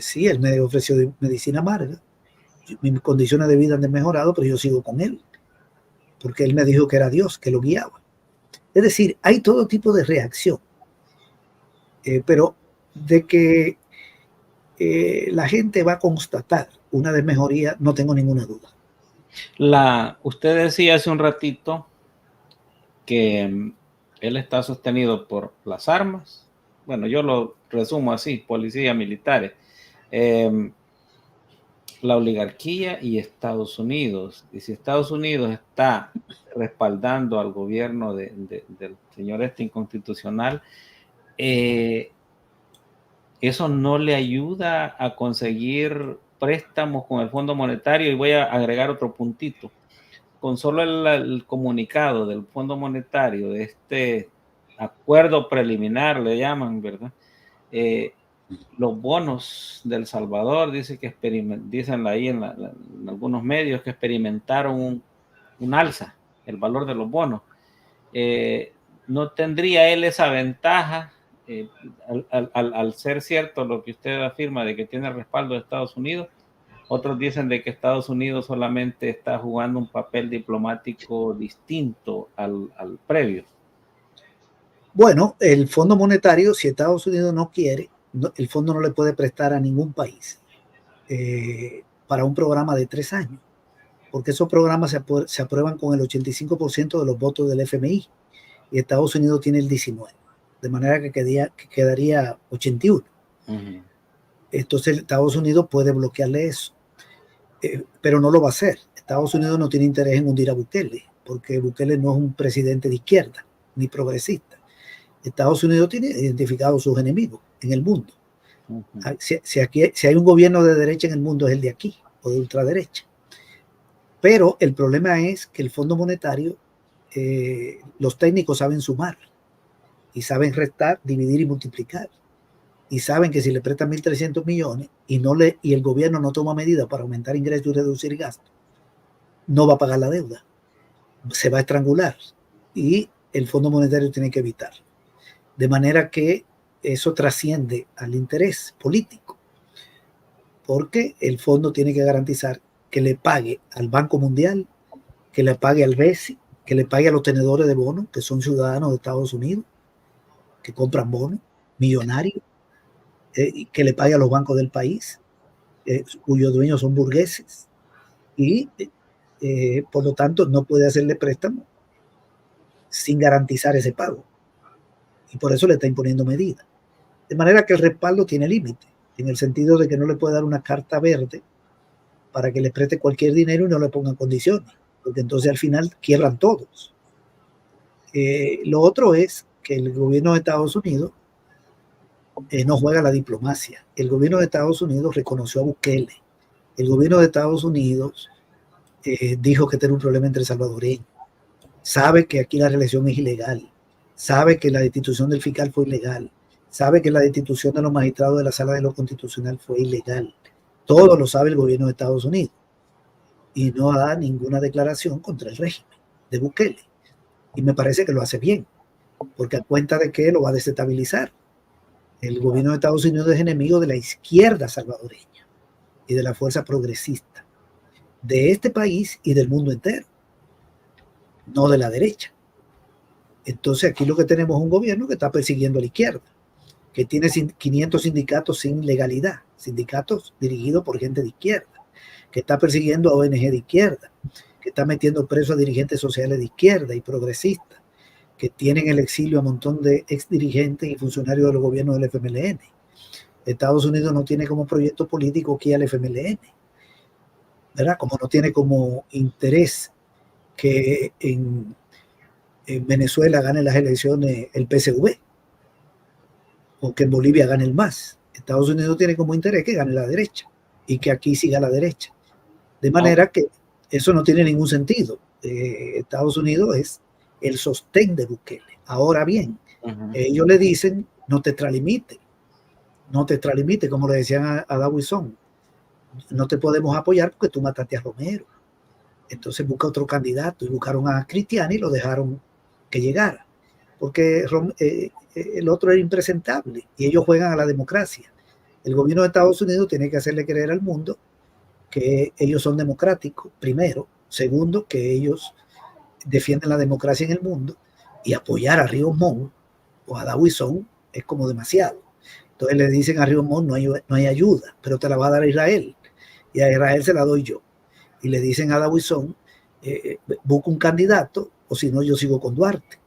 sí, él me ofreció medicina amarga, mis condiciones de vida han mejorado, pero yo sigo con él, porque él me dijo que era Dios, que lo guiaba. Es decir, hay todo tipo de reacción, pero de que la gente va a constatar una desmejoría, no tengo ninguna duda. Usted decía hace un ratito que él está sostenido por las armas. Bueno, yo lo resumo así, policía, militares, la oligarquía y Estados Unidos. Y si Estados Unidos está respaldando al gobierno del señor inconstitucional, eso no le ayuda a conseguir préstamos con el Fondo Monetario. Y voy a agregar otro puntito. Con solo el comunicado del Fondo Monetario, de este acuerdo preliminar, le llaman, ¿verdad? Los bonos del Salvador, dicen ahí en algunos medios que experimentaron un alza, el valor de los bonos. No tendría él esa ventaja al ser cierto lo que usted afirma de que tiene el respaldo de Estados Unidos. Otros dicen de que Estados Unidos solamente está jugando un papel diplomático distinto al previo. Bueno, el Fondo Monetario, si Estados Unidos no quiere, el fondo no le puede prestar a ningún país para un programa de 3 años, porque esos programas se aprueban con el 85% de los votos del FMI y Estados Unidos tiene el 19%, de manera que quedaría 81%. Uh-huh. Entonces Estados Unidos puede bloquearle eso, pero no lo va a hacer. Estados Unidos no tiene interés en hundir a Bukele, porque Bukele no es un presidente de izquierda ni progresista. Estados Unidos tiene identificado sus enemigos en el mundo. Uh-huh. Si hay un gobierno de derecha en el mundo, es el de aquí, o de ultraderecha. Pero el problema es que el Fondo Monetario, los técnicos saben sumar, y saben restar, dividir y multiplicar. Y saben que si le prestan 1.300 millones y el gobierno no toma medidas para aumentar ingresos y reducir gastos, no va a pagar la deuda. Se va a estrangular. Y el Fondo Monetario tiene que evitarlo. De manera que eso trasciende al interés político, porque el fondo tiene que garantizar que le pague al Banco Mundial, que le pague al BESI, que le pague a los tenedores de bonos, que son ciudadanos de Estados Unidos, que compran bonos millonarios, que le pague a los bancos del país, cuyos dueños son burgueses, y por lo tanto no puede hacerle préstamo sin garantizar ese pago. Y por eso le está imponiendo medidas. De manera que el respaldo tiene límite, en el sentido de que no le puede dar una carta verde para que le preste cualquier dinero y no le pongan condiciones, porque entonces al final quiebran todos. Lo otro es que el gobierno de Estados Unidos no juega la diplomacia. El gobierno de Estados Unidos reconoció a Bukele. El gobierno de Estados Unidos dijo que tiene un problema entre salvadoreños. Sabe que aquí la reelección es ilegal. Sabe que la destitución del fiscal fue ilegal. Sabe que la destitución de los magistrados de la Sala de lo Constitucional fue ilegal. Todo lo sabe el gobierno de Estados Unidos. Y no da ninguna declaración contra el régimen de Bukele. Y me parece que lo hace bien, porque a cuenta de que lo va a desestabilizar. El gobierno de Estados Unidos es enemigo de la izquierda salvadoreña y de la fuerza progresista de este país y del mundo entero, no de la derecha. Entonces aquí lo que tenemos es un gobierno que está persiguiendo a la izquierda, que tiene 500 sindicatos sin legalidad, sindicatos dirigidos por gente de izquierda, que está persiguiendo a ONG de izquierda, que está metiendo preso a dirigentes sociales de izquierda y progresistas, que tienen el exilio a un montón de exdirigentes y funcionarios de los gobiernos del FMLN. Estados Unidos no tiene como proyecto político que al FMLN, ¿verdad? Como no tiene como interés que en Venezuela gane las elecciones el PSV, o que en Bolivia gane el MAS. Estados Unidos tiene como interés que gane la derecha y que aquí siga la derecha. De manera que eso no tiene ningún sentido. Estados Unidos es el sostén de Bukele. Ahora bien, ellos le dicen, no te extralimite, como le decían a Dawison, no te podemos apoyar porque tú mataste a Romero. Entonces busca otro candidato y buscaron a Cristiani y lo dejaron que llegara, porque el otro era impresentable y ellos juegan a la democracia. El gobierno de Estados Unidos tiene que hacerle creer al mundo que ellos son democráticos, primero. Segundo, que ellos defienden la democracia en el mundo, y apoyar a Ríos Montt o a Dawison es como demasiado. Entonces le dicen a Ríos Montt, no hay ayuda, pero te la va a dar a Israel, y a Israel se la doy yo. Y le dicen a Dawison, busca un candidato, o si no yo sigo con Duarte.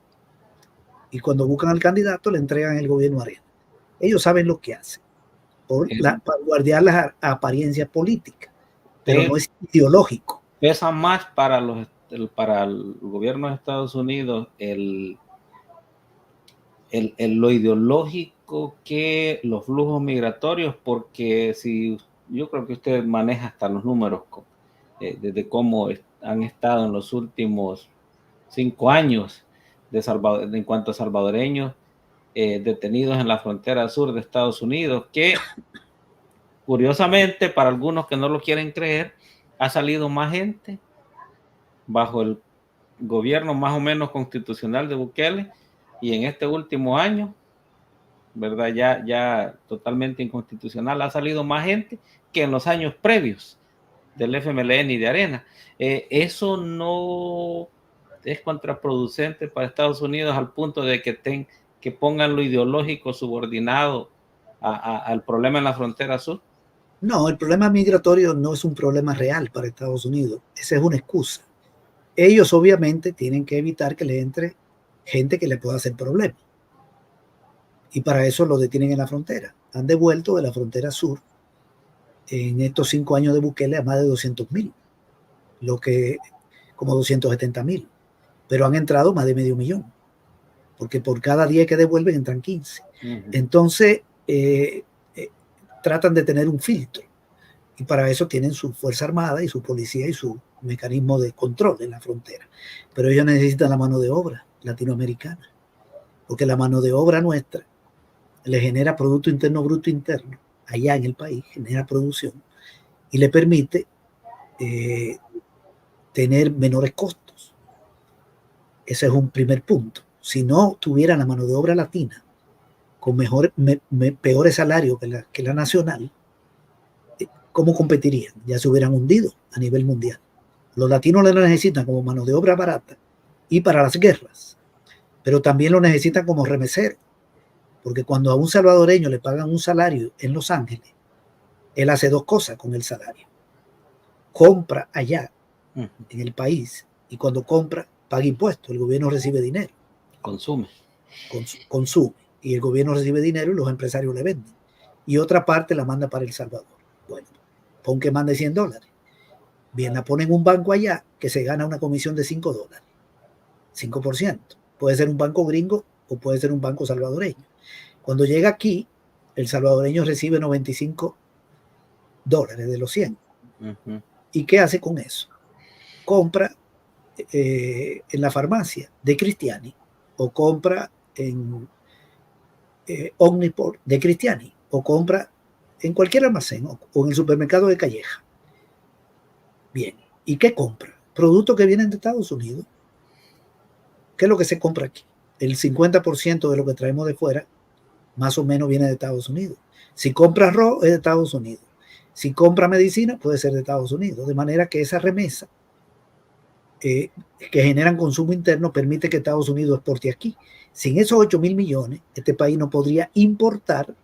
Y cuando buscan al candidato le entregan el gobierno a Arena. Ellos saben lo que hacen, para guardar las apariencias políticas, pero no es ideológico. Pesa más para el gobierno de Estados Unidos lo ideológico que los flujos migratorios, porque si yo creo que usted maneja hasta los números desde cómo han estado en los últimos 5 años en cuanto a salvadoreños detenidos en la frontera sur de Estados Unidos, que curiosamente para algunos que no lo quieren creer, ha salido más gente bajo el gobierno más o menos constitucional de Bukele, y en este último año, ¿verdad? Ya totalmente inconstitucional, ha salido más gente que en los años previos del FMLN y de Arena. Eso no es contraproducente para Estados Unidos al punto de que pongan lo ideológico subordinado al problema en la frontera sur. No, el problema migratorio no es un problema real para Estados Unidos. Esa es una excusa. Ellos obviamente tienen que evitar que le entre gente que le pueda hacer problemas. Y para eso lo detienen en la frontera. Han devuelto de la frontera sur en estos 5 años de Bukele a más de 200,000, como 270,000. Pero han entrado más de 500,000, porque por cada 10 que devuelven entran 15. Entonces, tratan de tener un filtro, y para eso tienen su Fuerza Armada y su policía y su mecanismo de control en la frontera. Pero ellos necesitan la mano de obra latinoamericana, porque la mano de obra nuestra le genera Producto Interno Bruto interno allá en el país, genera producción y le permite tener menores costos. Ese es un primer punto. Si no tuvieran la mano de obra latina con peores salarios que la nacional, ¿cómo competirían? Ya se hubieran hundido a nivel mundial. Los latinos lo necesitan como mano de obra barata y para las guerras, pero también lo necesitan como remesero, porque cuando a un salvadoreño le pagan un salario en Los Ángeles, él hace 2 cosas con el salario. Compra allá en el país, y cuando compra paga impuestos, el gobierno recibe dinero. Consume, y el gobierno recibe dinero y los empresarios le venden, y otra parte la manda para El Salvador. Bueno, pon que mande $100, bien, la pone en un banco allá que se gana una comisión de $5, 5%. Puede ser un banco gringo o puede ser un banco salvadoreño. Cuando llega aquí, el salvadoreño recibe $95 de los 100. ¿Y qué hace con eso? Compra en la farmacia de Cristiani, o compra en Omniport de Cristiani, o compra en cualquier almacén o en el supermercado de Calleja. Bien, ¿y qué compra? Productos que vienen de Estados Unidos. ¿Qué es lo que se compra aquí? El 50% de lo que traemos de fuera más o menos viene de Estados Unidos. Si compra arroz, es de Estados Unidos. Si compra medicina, puede ser de Estados Unidos. De manera que esa remesa que generan consumo interno permite que Estados Unidos exporte aquí. Sin esos 8,000 millones, este país no podría importar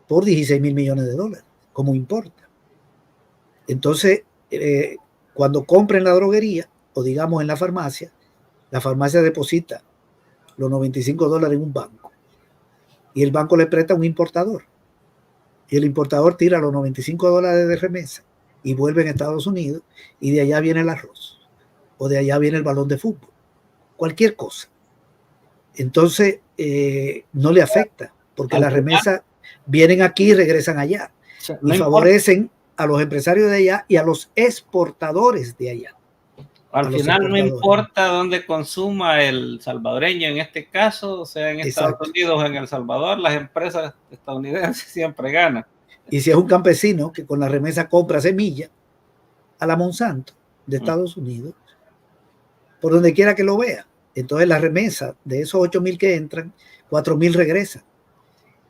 por 16,000 millones de dólares, como importa. Entonces, cuando compra en la droguería, o digamos en la farmacia deposita los $95 en un banco, y el banco le presta a un importador, y el importador tira los $95 de remesa y vuelve a Estados Unidos, y de allá viene el arroz, o de allá viene el balón de fútbol, cualquier cosa. Entonces no le afecta, porque las remesas vienen aquí y regresan allá, y favorecen a los empresarios de allá y a los exportadores de allá. Al final no importa dónde consuma el salvadoreño, en este caso, sea en Estados Unidos o en El Salvador, las empresas estadounidenses siempre ganan. Y si es un campesino que con la remesa compra semilla a la Monsanto, de Estados Unidos, por donde quiera que lo vea. Entonces la remesa de esos 8,000 que entran, 4,000 regresan.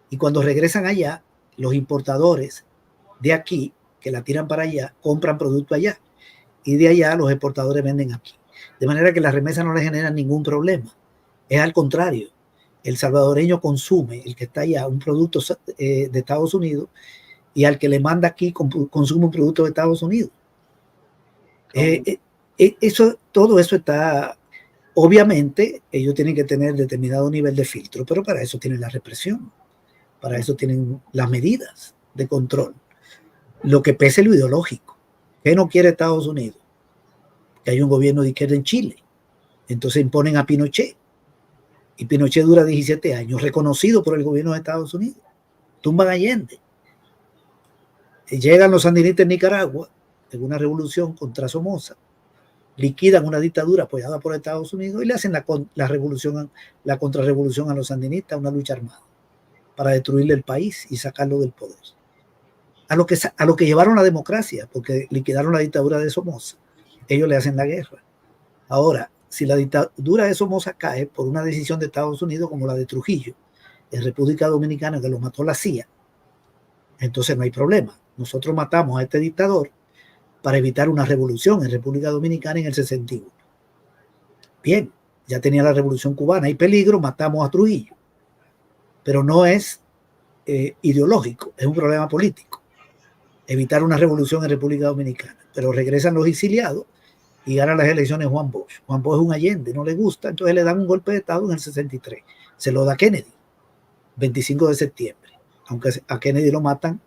Y cuando regresan allá, los importadores de aquí, que la tiran para allá, compran producto allá. Y de allá los exportadores venden aquí. De manera que las remesas no le generan ningún problema. Es al contrario. El salvadoreño consume, el que está allá, un producto de Estados Unidos, y al que le manda aquí consume un producto de Estados Unidos. Todo eso está... Obviamente, ellos tienen que tener determinado nivel de filtro, pero para eso tienen la represión, para eso tienen las medidas de control. Lo que pese lo ideológico. ¿Qué no quiere Estados Unidos? Que hay un gobierno de izquierda en Chile. Entonces imponen a Pinochet. Y Pinochet dura 17 años, reconocido por el gobierno de Estados Unidos. Tumban a Allende. Llegan los sandinistas en Nicaragua, en una revolución contra Somoza, liquidan una dictadura apoyada por Estados Unidos y le hacen la contrarrevolución a los sandinistas, una lucha armada, para destruirle el país y sacarlo del poder. A lo que llevaron la democracia, porque liquidaron la dictadura de Somoza, ellos le hacen la guerra. Ahora, si la dictadura de Somoza cae por una decisión de Estados Unidos como la de Trujillo, en República Dominicana, que lo mató la CIA, entonces no hay problema. Nosotros matamos a este dictador para evitar una revolución en República Dominicana en el 61. Bien, ya tenía la revolución cubana, hay peligro, matamos a Trujillo. Pero no es ideológico, es un problema político. Evitar una revolución en República Dominicana. Pero regresan los exiliados y ganan las elecciones Juan Bosch. Juan Bosch es un Allende, no le gusta, entonces le dan un golpe de Estado en el 63. Se lo da Kennedy, 25 de septiembre. Aunque a Kennedy lo matan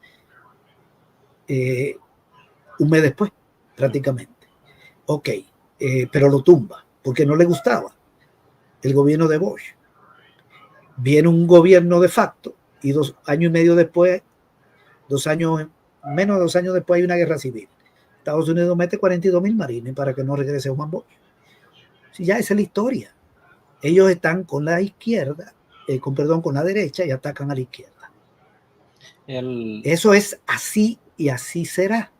un mes después, prácticamente. Ok, pero lo tumba, porque no le gustaba el gobierno de Bosch. Viene un gobierno de facto y 2 años y medio después, menos de 2 años después hay una guerra civil. Estados Unidos mete 42,000 marines para que no regrese Juan Bosch. Sí, ya esa es la historia. Ellos están con la izquierda, con la derecha y atacan a la izquierda. Eso es así y así será.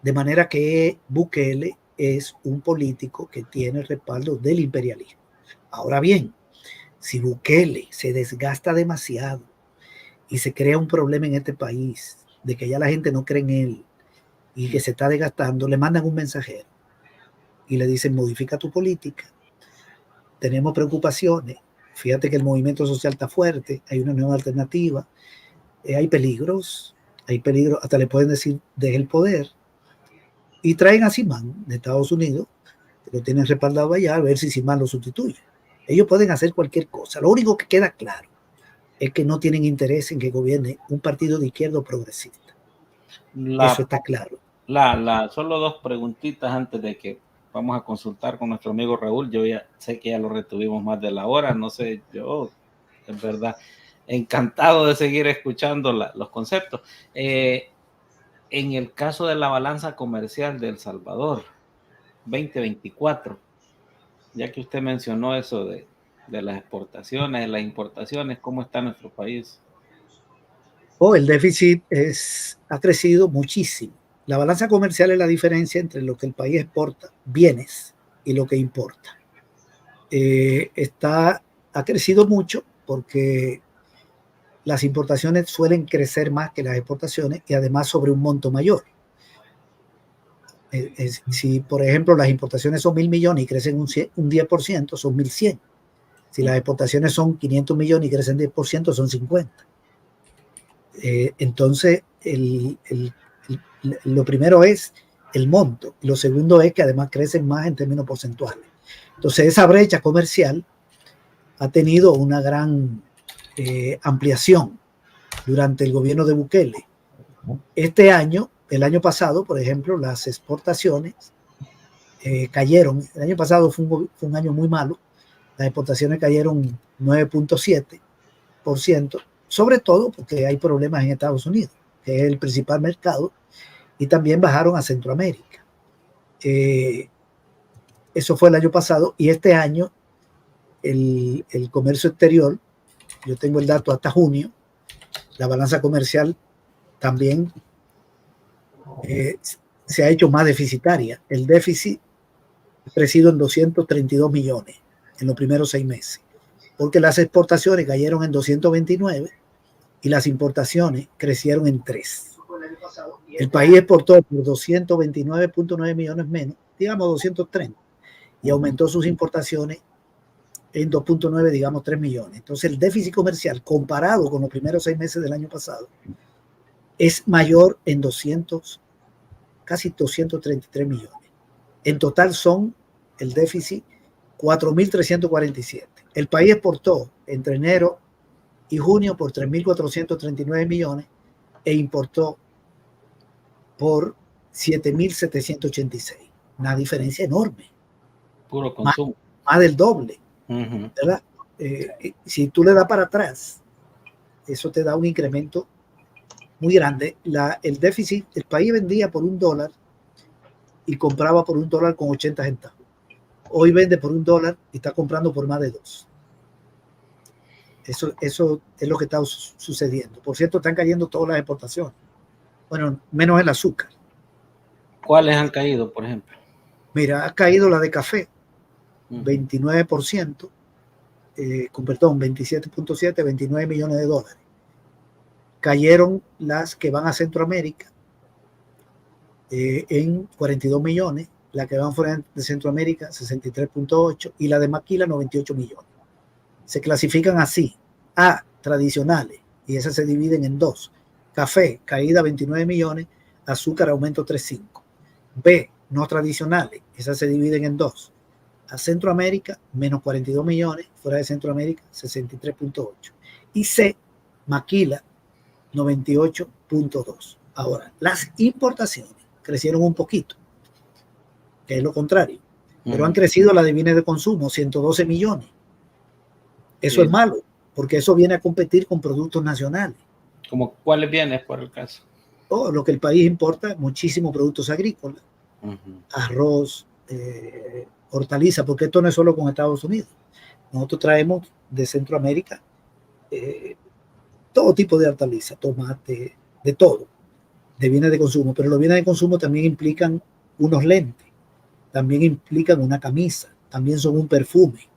De manera que Bukele es un político que tiene el respaldo del imperialismo. Ahora bien, si Bukele se desgasta demasiado y se crea un problema en este país de que ya la gente no cree en él y que se está desgastando, le mandan un mensajero y le dicen: modifica tu política, tenemos preocupaciones, fíjate que el movimiento social está fuerte, hay una nueva alternativa, hay peligros, hasta le pueden decir deje el poder, y traen a Simán de Estados Unidos, que lo tienen respaldado allá, a ver si Simán lo sustituye. Ellos pueden hacer cualquier cosa. Lo único que queda claro es que no tienen interés en que gobierne un partido de izquierda progresista. Eso está claro. Solo 2 preguntitas antes de que vamos a consultar con nuestro amigo Raúl. Yo ya sé que ya lo retuvimos más de la hora. No sé, yo en verdad encantado de seguir escuchando los conceptos. En el caso de la balanza comercial de El Salvador 2024, ya que usted mencionó eso de las exportaciones, de las importaciones, ¿cómo está nuestro país? El déficit ha crecido muchísimo. La balanza comercial es la diferencia entre lo que el país exporta, bienes, y lo que importa. Ha crecido mucho porque las importaciones suelen crecer más que las exportaciones y además sobre un monto mayor. Si, por ejemplo, las importaciones son 1,000 millones y crecen un 10%, son 1,100. Si las exportaciones son 500 millones y crecen 10%, son 50. Entonces, lo primero es el monto. Lo segundo es que además crecen más en términos porcentuales. Entonces, esa brecha comercial ha tenido una gran ampliación durante el gobierno de Bukele. El año pasado, por ejemplo, las exportaciones cayeron. El año pasado fue un año muy malo. Las exportaciones cayeron 9.7%, sobre todo porque hay problemas en Estados Unidos, que es el principal mercado, y también bajaron a Centroamérica. Eso fue el año pasado, y este año el comercio exterior, yo tengo el dato hasta junio, la balanza comercial también se ha hecho más deficitaria. El déficit ha crecido en 232 millones en los primeros 6 meses, porque las exportaciones cayeron en 229 y las importaciones crecieron en 3. El país exportó por 229.9 millones menos, digamos 230, y aumentó sus importaciones en 2.9, digamos 3 millones. Entonces el déficit comercial comparado con los primeros 6 meses del año pasado es mayor en casi 233 millones. En total son el déficit 4.347. El país exportó entre enero y junio por 3.439 millones e importó por 7.786. Una diferencia enorme. Puro consumo. Más del doble. ¿Verdad? Si tú le das para atrás, eso te da un incremento muy grande. El déficit, el país vendía por $1 y compraba por $1 con 80 centavos. Hoy vende por $1 y está comprando por más de 2. Eso es lo que está sucediendo. Por cierto, están cayendo todas las exportaciones. Bueno, menos el azúcar. ¿Cuáles han caído, por ejemplo? Mira, ha caído la de café, 29%, perdón, 27.7, 29 millones de dólares. Cayeron las que van a Centroamérica en 42 millones, la que van fuera de Centroamérica 63.8 y la de Maquila 98 millones. Se clasifican así: A, tradicionales, y esas se dividen en 2. Café, caída 29 millones, azúcar, aumento 3.5. B, no tradicionales, esas se dividen en 2. A Centroamérica, menos 42 millones, fuera de Centroamérica 63.8. Y C, Maquila, 98.2. Ahora, las importaciones crecieron un poquito, que es lo contrario, pero han crecido las de bienes de consumo, 112 millones. Eso es malo, porque eso viene a competir con productos nacionales. ¿Como cuáles bienes, por el caso? Lo que el país importa, muchísimos productos agrícolas, arroz, hortalizas, porque esto no es solo con Estados Unidos. Nosotros traemos de Centroamérica todo tipo de hortalizas, tomate, de todo, de bienes de consumo, pero los bienes de consumo también implican unos lentes, también implican una camisa, también son un perfume.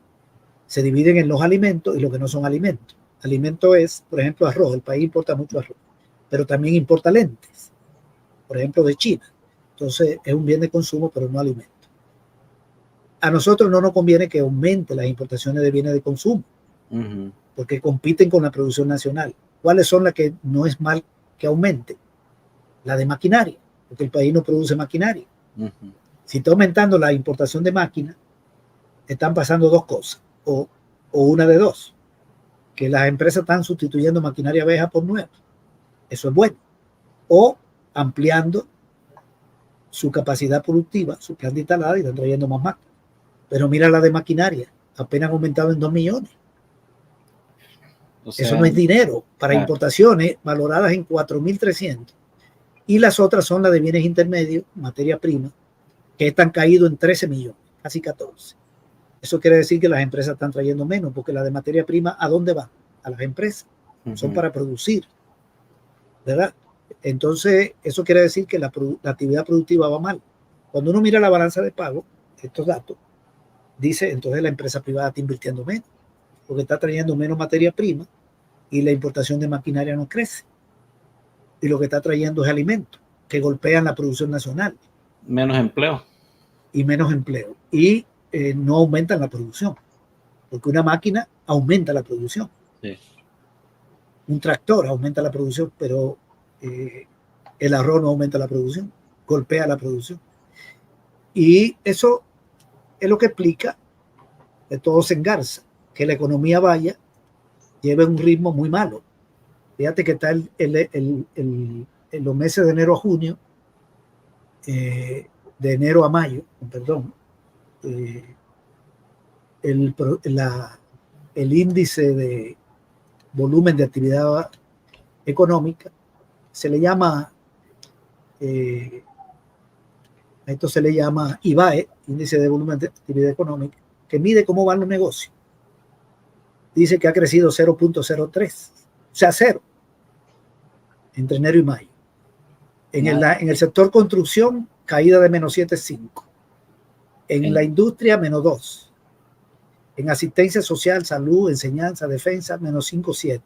Se dividen en los alimentos y lo que no son alimentos. Alimento es, por ejemplo, arroz. El país importa mucho arroz, pero también importa lentes, por ejemplo, de China. Entonces, es un bien de consumo, pero no alimento. A nosotros no nos conviene que aumente las importaciones de bienes de consumo, porque compiten con la producción nacional. ¿Cuáles son las que no es mal que aumente? La de maquinaria, porque el país no produce maquinaria. Si está aumentando la importación de máquinas, están pasando dos cosas, o una de dos, que las empresas están sustituyendo maquinaria vieja por nueva. Eso es bueno. O ampliando su capacidad productiva, su planta instalada, y están trayendo más máquinas. Pero mira la de maquinaria, apenas ha aumentado en 2 millones. O sea, eso no es dinero para importaciones valoradas en 4.300. Y las otras son las de bienes intermedios, materia prima, que están caídos en 13 millones, casi 14. Eso quiere decir que las empresas están trayendo menos, porque la de materia prima, ¿a dónde van? A las empresas. Son para producir, ¿verdad? Entonces, eso quiere decir que la actividad productiva va mal. Cuando uno mira la balanza de pago, estos datos, dice, entonces la empresa privada está invirtiendo menos, porque está trayendo menos materia prima y la importación de maquinaria no crece. Y lo que está trayendo es alimentos que golpean la producción nacional. Menos empleo. Y menos empleo. Y no aumentan la producción, porque una máquina aumenta la producción. Sí. Un tractor aumenta la producción, pero el arroz no aumenta la producción, golpea la producción. Y eso es lo que explica que todo se engarza, que la economía lleve un ritmo muy malo. Fíjate que está en los meses de enero a junio, de enero a mayo, perdón, el índice de volumen de actividad económica se le llama, esto se le llama IVAE, índice de volumen de actividad económica, que mide cómo van los negocios. Dice que ha crecido 0.03, o sea, 0, entre enero y mayo. En el sector construcción caída de menos 7,5. En la industria, menos 2. En asistencia social, salud, enseñanza, defensa, menos 5,7.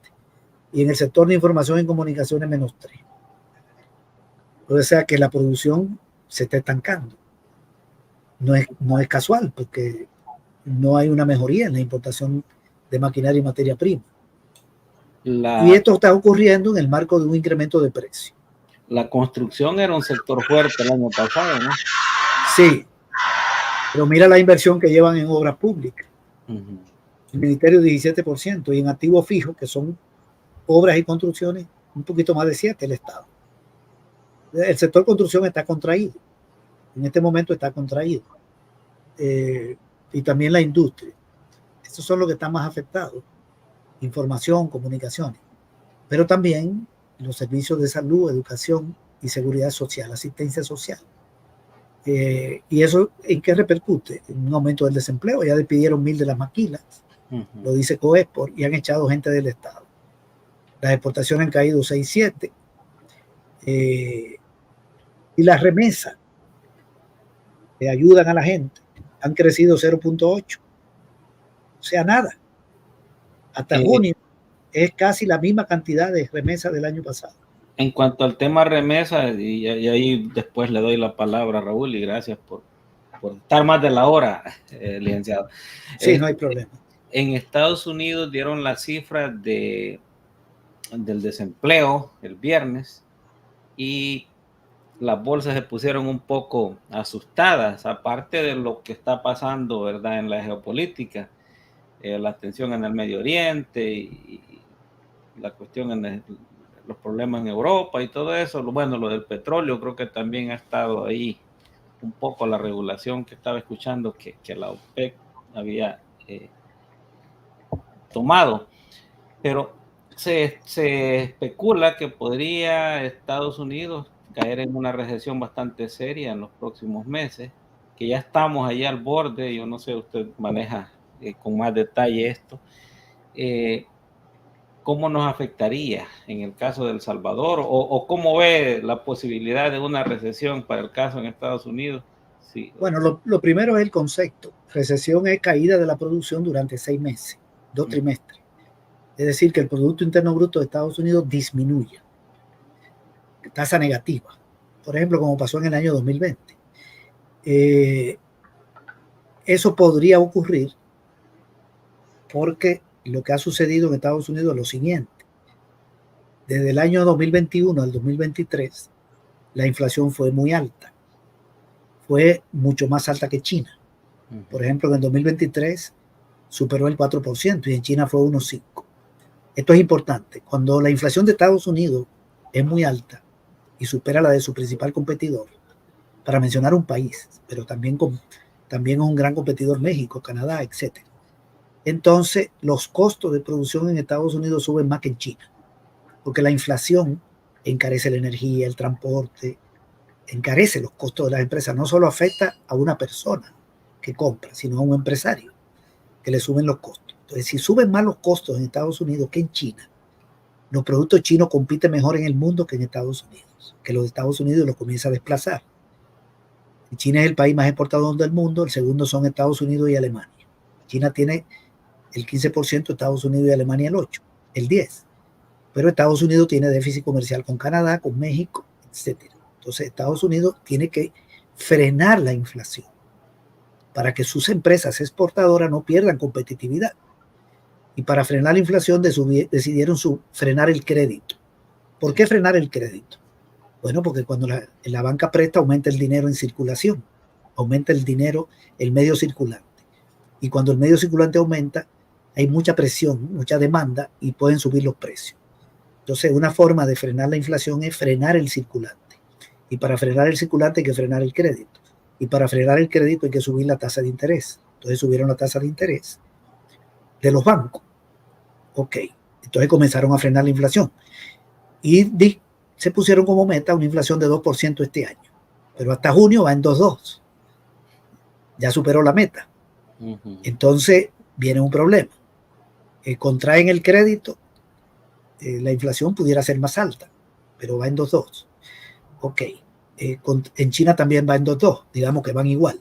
Y en el sector de información y comunicaciones, menos 3. O sea que la producción se está estancando. No es casual, porque no hay una mejoría en la importación de maquinaria y materia prima. Y esto está ocurriendo en el marco de un incremento de precio. La construcción era un sector fuerte el año pasado, ¿no? Sí, pero mira la inversión que llevan en obras públicas. El ministerio 17%, y en activos fijos, que son obras y construcciones, un poquito más de 7% el Estado. El sector construcción está contraído. En este momento está contraído. Y también la industria. Estos son los que están más afectados. Información, comunicaciones. Pero también los servicios de salud, educación y seguridad social, asistencia social. ¿Y eso en qué repercute? En un aumento del desempleo. Ya despidieron 1,000 de las maquilas, lo dice Coexport, y han echado gente del Estado. Las exportaciones han caído 6,7. Y las remesas que ayudan a la gente han crecido 0,8. O sea, nada. Hasta junio es casi la misma cantidad de remesas del año pasado. En cuanto al tema remesas, y ahí después le doy la palabra a Raúl, y gracias por estar más de la hora, licenciado. Sí, no hay problema. En Estados Unidos dieron las cifras del desempleo el viernes, y las bolsas se pusieron un poco asustadas, aparte de lo que está pasando, ¿verdad?, en la geopolítica, la tensión en el Medio Oriente y la cuestión en los problemas en Europa y todo eso. Bueno, lo del petróleo creo que también ha estado ahí un poco la regulación que estaba escuchando que la OPEC había tomado, pero se especula que podría Estados Unidos caer en una recesión bastante seria en los próximos meses, que ya estamos allá al borde. Yo no sé, usted maneja con más detalle esto. ¿Cómo nos afectaría en el caso de El Salvador? ¿O cómo ve la posibilidad de una recesión para el caso en Estados Unidos? Sí. Bueno, lo primero es el concepto. Recesión es caída de la producción durante 6 meses, 2 trimestres. Es decir, que el Producto Interno Bruto de Estados Unidos disminuya. Tasa negativa. Por ejemplo, como pasó en el año 2020. Eso podría ocurrir porque lo que ha sucedido en Estados Unidos es lo siguiente. Desde el año 2021 al 2023, la inflación fue muy alta. Fue mucho más alta que China. Por ejemplo, en el 2023 superó el 4% y en China fue 1,5%. Esto es importante. Cuando la inflación de Estados Unidos es muy alta y supera la de su principal competidor, para mencionar un país, pero también es un gran competidor México, Canadá, etc. Entonces, los costos de producción en Estados Unidos suben más que en China, porque la inflación encarece la energía, el transporte, encarece los costos de las empresas. No solo afecta a una persona que compra, sino a un empresario que le suben los costos. Entonces, si suben más los costos en Estados Unidos que en China, los productos chinos compiten mejor en el mundo que en Estados Unidos, que los Estados Unidos los comienza a desplazar. China es el país más exportador del mundo, el segundo son Estados Unidos y Alemania. China tiene el 15%, Estados Unidos y Alemania el 8%, el 10%. Pero Estados Unidos tiene déficit comercial con Canadá, con México, etc. Entonces Estados Unidos tiene que frenar la inflación para que sus empresas exportadoras no pierdan competitividad. Y para frenar la inflación decidieron frenar el crédito. ¿Por qué frenar el crédito? Bueno, porque cuando la banca presta, aumenta el dinero en circulación, aumenta el dinero, el medio circulante. Y cuando el medio circulante aumenta, hay mucha presión, mucha demanda y pueden subir los precios. Entonces, una forma de frenar la inflación es frenar el circulante. Y para frenar el circulante hay que frenar el crédito. Y para frenar el crédito hay que subir la tasa de interés. Entonces subieron la tasa de interés de los bancos. Ok, entonces comenzaron a frenar la inflación. Y se pusieron como meta una inflación de 2% este año. Pero hasta junio va en 2,2%. Ya superó la meta. Entonces viene un problema. Contraen el crédito, la inflación pudiera ser más alta, pero va en 2,2%. Ok, En China también va en 2,2, digamos que van igual.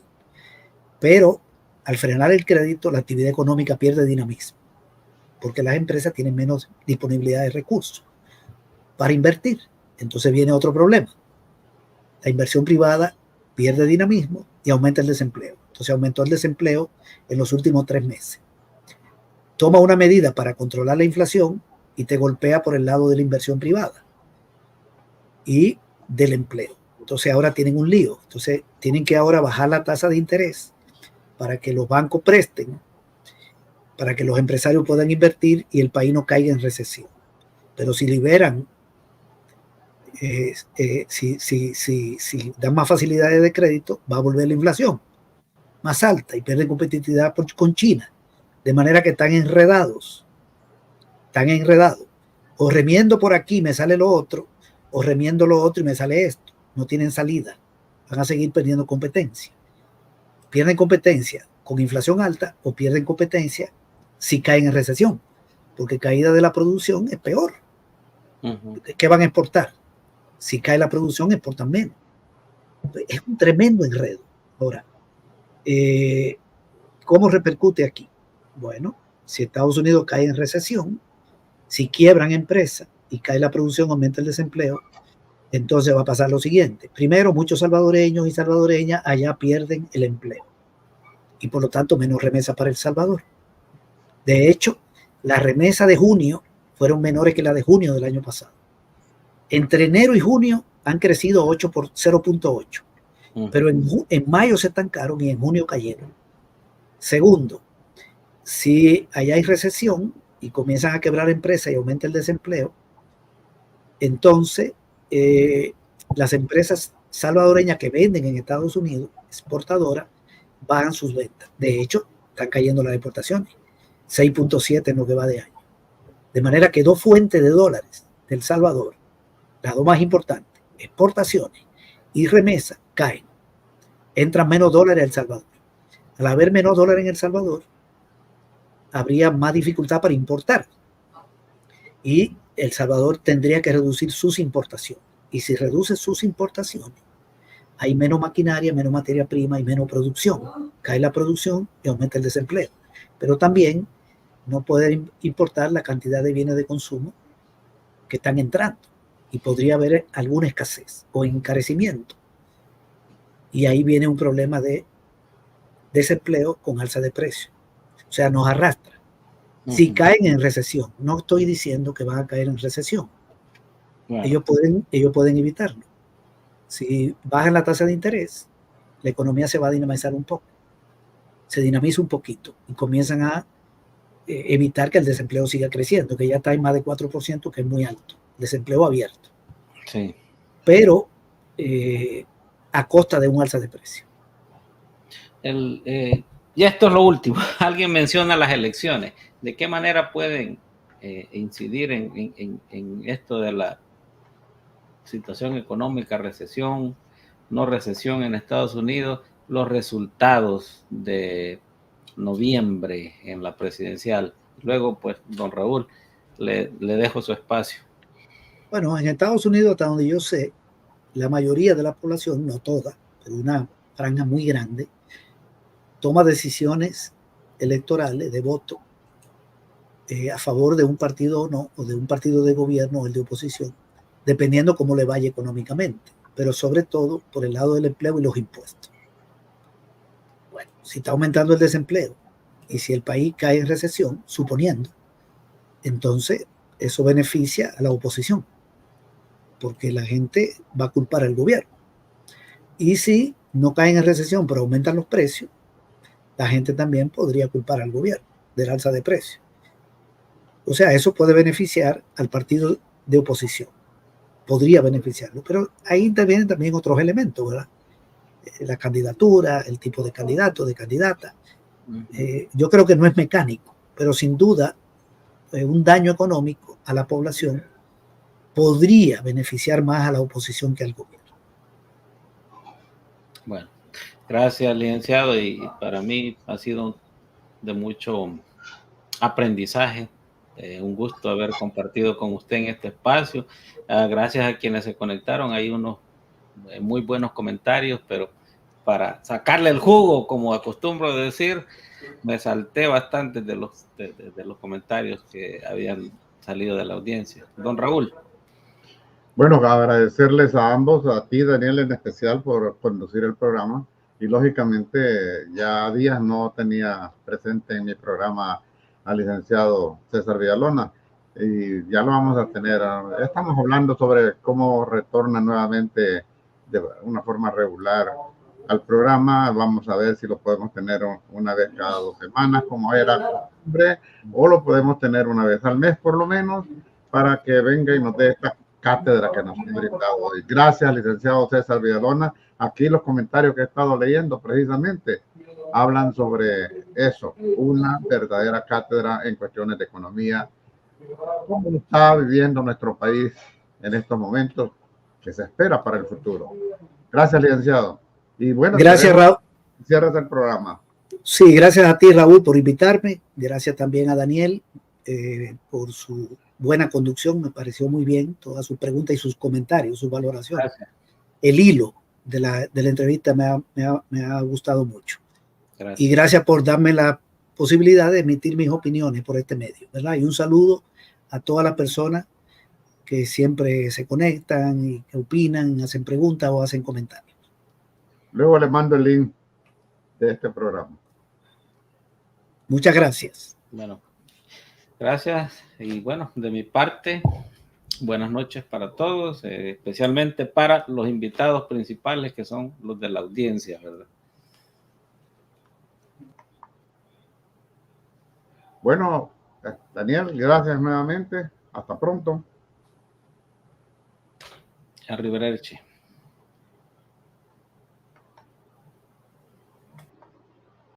Pero al frenar el crédito, la actividad económica pierde dinamismo, porque las empresas tienen menos disponibilidad de recursos para invertir. Entonces viene otro problema. La inversión privada pierde dinamismo y aumenta el desempleo. Entonces aumentó el desempleo en los últimos 3 meses. Toma una medida para controlar la inflación y te golpea por el lado de la inversión privada y del empleo. Entonces ahora tienen un lío. Entonces tienen que ahora bajar la tasa de interés para que los bancos presten, para que los empresarios puedan invertir y el país no caiga en recesión. Pero si liberan, si dan más facilidades de crédito, va a volver la inflación más alta y pierden competitividad con China. De manera que están enredados. O remiendo por aquí me sale lo otro, o remiendo lo otro y me sale esto. No tienen salida. Van a seguir perdiendo competencia. Pierden competencia con inflación alta o pierden competencia si caen en recesión, porque caída de la producción es peor. ¿Qué van a exportar? Si cae la producción, exportan menos. Es un tremendo enredo. Ahora, ¿cómo repercute aquí? Bueno, si Estados Unidos cae en recesión, si quiebran empresas y cae la producción, aumenta el desempleo, entonces va a pasar lo siguiente. Primero, muchos salvadoreños y salvadoreñas allá pierden el empleo y por lo tanto menos remesas para El Salvador. De hecho, las remesas de junio fueron menores que las de junio del año pasado. Entre enero y junio han crecido 0.8, pero en mayo se estancaron y en junio cayeron. Segundo, si allá hay recesión y comienzan a quebrar empresas y aumenta el desempleo, entonces las empresas salvadoreñas que venden en Estados Unidos, exportadoras, bajan sus ventas. De hecho, están cayendo las exportaciones, 6.7 en lo que va de año. De manera que 2 fuentes de dólares del Salvador, las 2 más importantes, exportaciones y remesas, caen. Entran menos dólares a El Salvador. Al haber menos dólares en El Salvador, habría más dificultad para importar. Y El Salvador tendría que reducir sus importaciones. Y si reduce sus importaciones, hay menos maquinaria, menos materia prima y menos producción. Cae la producción y aumenta el desempleo. Pero también no pueden importar la cantidad de bienes de consumo que están entrando. Y podría haber alguna escasez o encarecimiento. Y ahí viene un problema de desempleo con alza de precios. O sea, nos arrastra. Si caen en recesión, no estoy diciendo que van a caer en recesión. Ellos pueden evitarlo. Si bajan la tasa de interés, la economía se va a dinamizar un poco. Se dinamiza un poquito y comienzan a evitar que el desempleo siga creciendo, que ya está en más de 4%, que es muy alto. Desempleo abierto. Sí. Pero a costa de un alza de precio. Y esto es lo último. Alguien menciona las elecciones. ¿De qué manera pueden incidir en esto de la situación económica, recesión, no recesión en Estados Unidos, los resultados de noviembre en la presidencial? Luego, pues, don Raúl, le dejo su espacio. Bueno, en Estados Unidos, hasta donde yo sé, la mayoría de la población, no toda, pero una franja muy grande, toma decisiones electorales de voto a favor de un partido o no, o de un partido de gobierno o el de oposición, dependiendo cómo le vaya económicamente, pero sobre todo por el lado del empleo y los impuestos. Bueno, si está aumentando el desempleo y si el país cae en recesión, suponiendo, entonces eso beneficia a la oposición, porque la gente va a culpar al gobierno. Y si no caen en recesión, pero aumentan los precios, la gente también podría culpar al gobierno del alza de precios. O sea, eso puede beneficiar al partido de oposición. Podría beneficiarlo, pero ahí intervienen también otros elementos, ¿verdad? La candidatura, el tipo de candidato, de candidata. Yo creo que no es mecánico, pero sin duda un daño económico a la población podría beneficiar más a la oposición que al gobierno. Bueno, gracias, licenciado, y para mí ha sido de mucho aprendizaje. Un gusto haber compartido con usted en este espacio. Gracias a quienes se conectaron. Hay unos muy buenos comentarios, pero para sacarle el jugo, como acostumbro a decir, me salté bastante de los comentarios que habían salido de la audiencia. Don Raúl. Bueno, agradecerles a ambos, a ti, Daniel, en especial, por conducir el programa. Y lógicamente, ya días no tenía presente en mi programa al licenciado César Villalona. Y ya lo vamos a tener. Estamos hablando sobre cómo retorna nuevamente de una forma regular al programa. Vamos a ver si lo podemos tener una vez cada 2 semanas, como era costumbre, o lo podemos tener una vez al mes, por lo menos, para que venga y nos dé esta cátedra que nos ha brindado hoy. Gracias, licenciado César Villalona. Aquí los comentarios que he estado leyendo precisamente hablan sobre eso, una verdadera cátedra en cuestiones de economía, cómo está viviendo nuestro país en estos momentos, que se espera para el futuro. Gracias, licenciado. Y bueno, gracias, Raúl. Cierras el programa. Sí, gracias a ti, Raúl, por invitarme. Gracias también a Daniel por su buena conducción. Me pareció muy bien todas sus preguntas y sus comentarios, sus valoraciones. Gracias. El hilo de la entrevista me ha gustado mucho. Gracias. Y gracias por darme la posibilidad de emitir mis opiniones por este medio, ¿verdad? Y un saludo a todas las personas que siempre se conectan y que opinan, hacen preguntas o hacen comentarios. Luego les mando el link de este programa. Muchas gracias. Bueno, gracias. Y bueno, de mi parte, buenas noches para todos, especialmente para los invitados principales que son los de la audiencia, ¿verdad? Bueno, Daniel, gracias nuevamente. Hasta pronto. Arrivederci.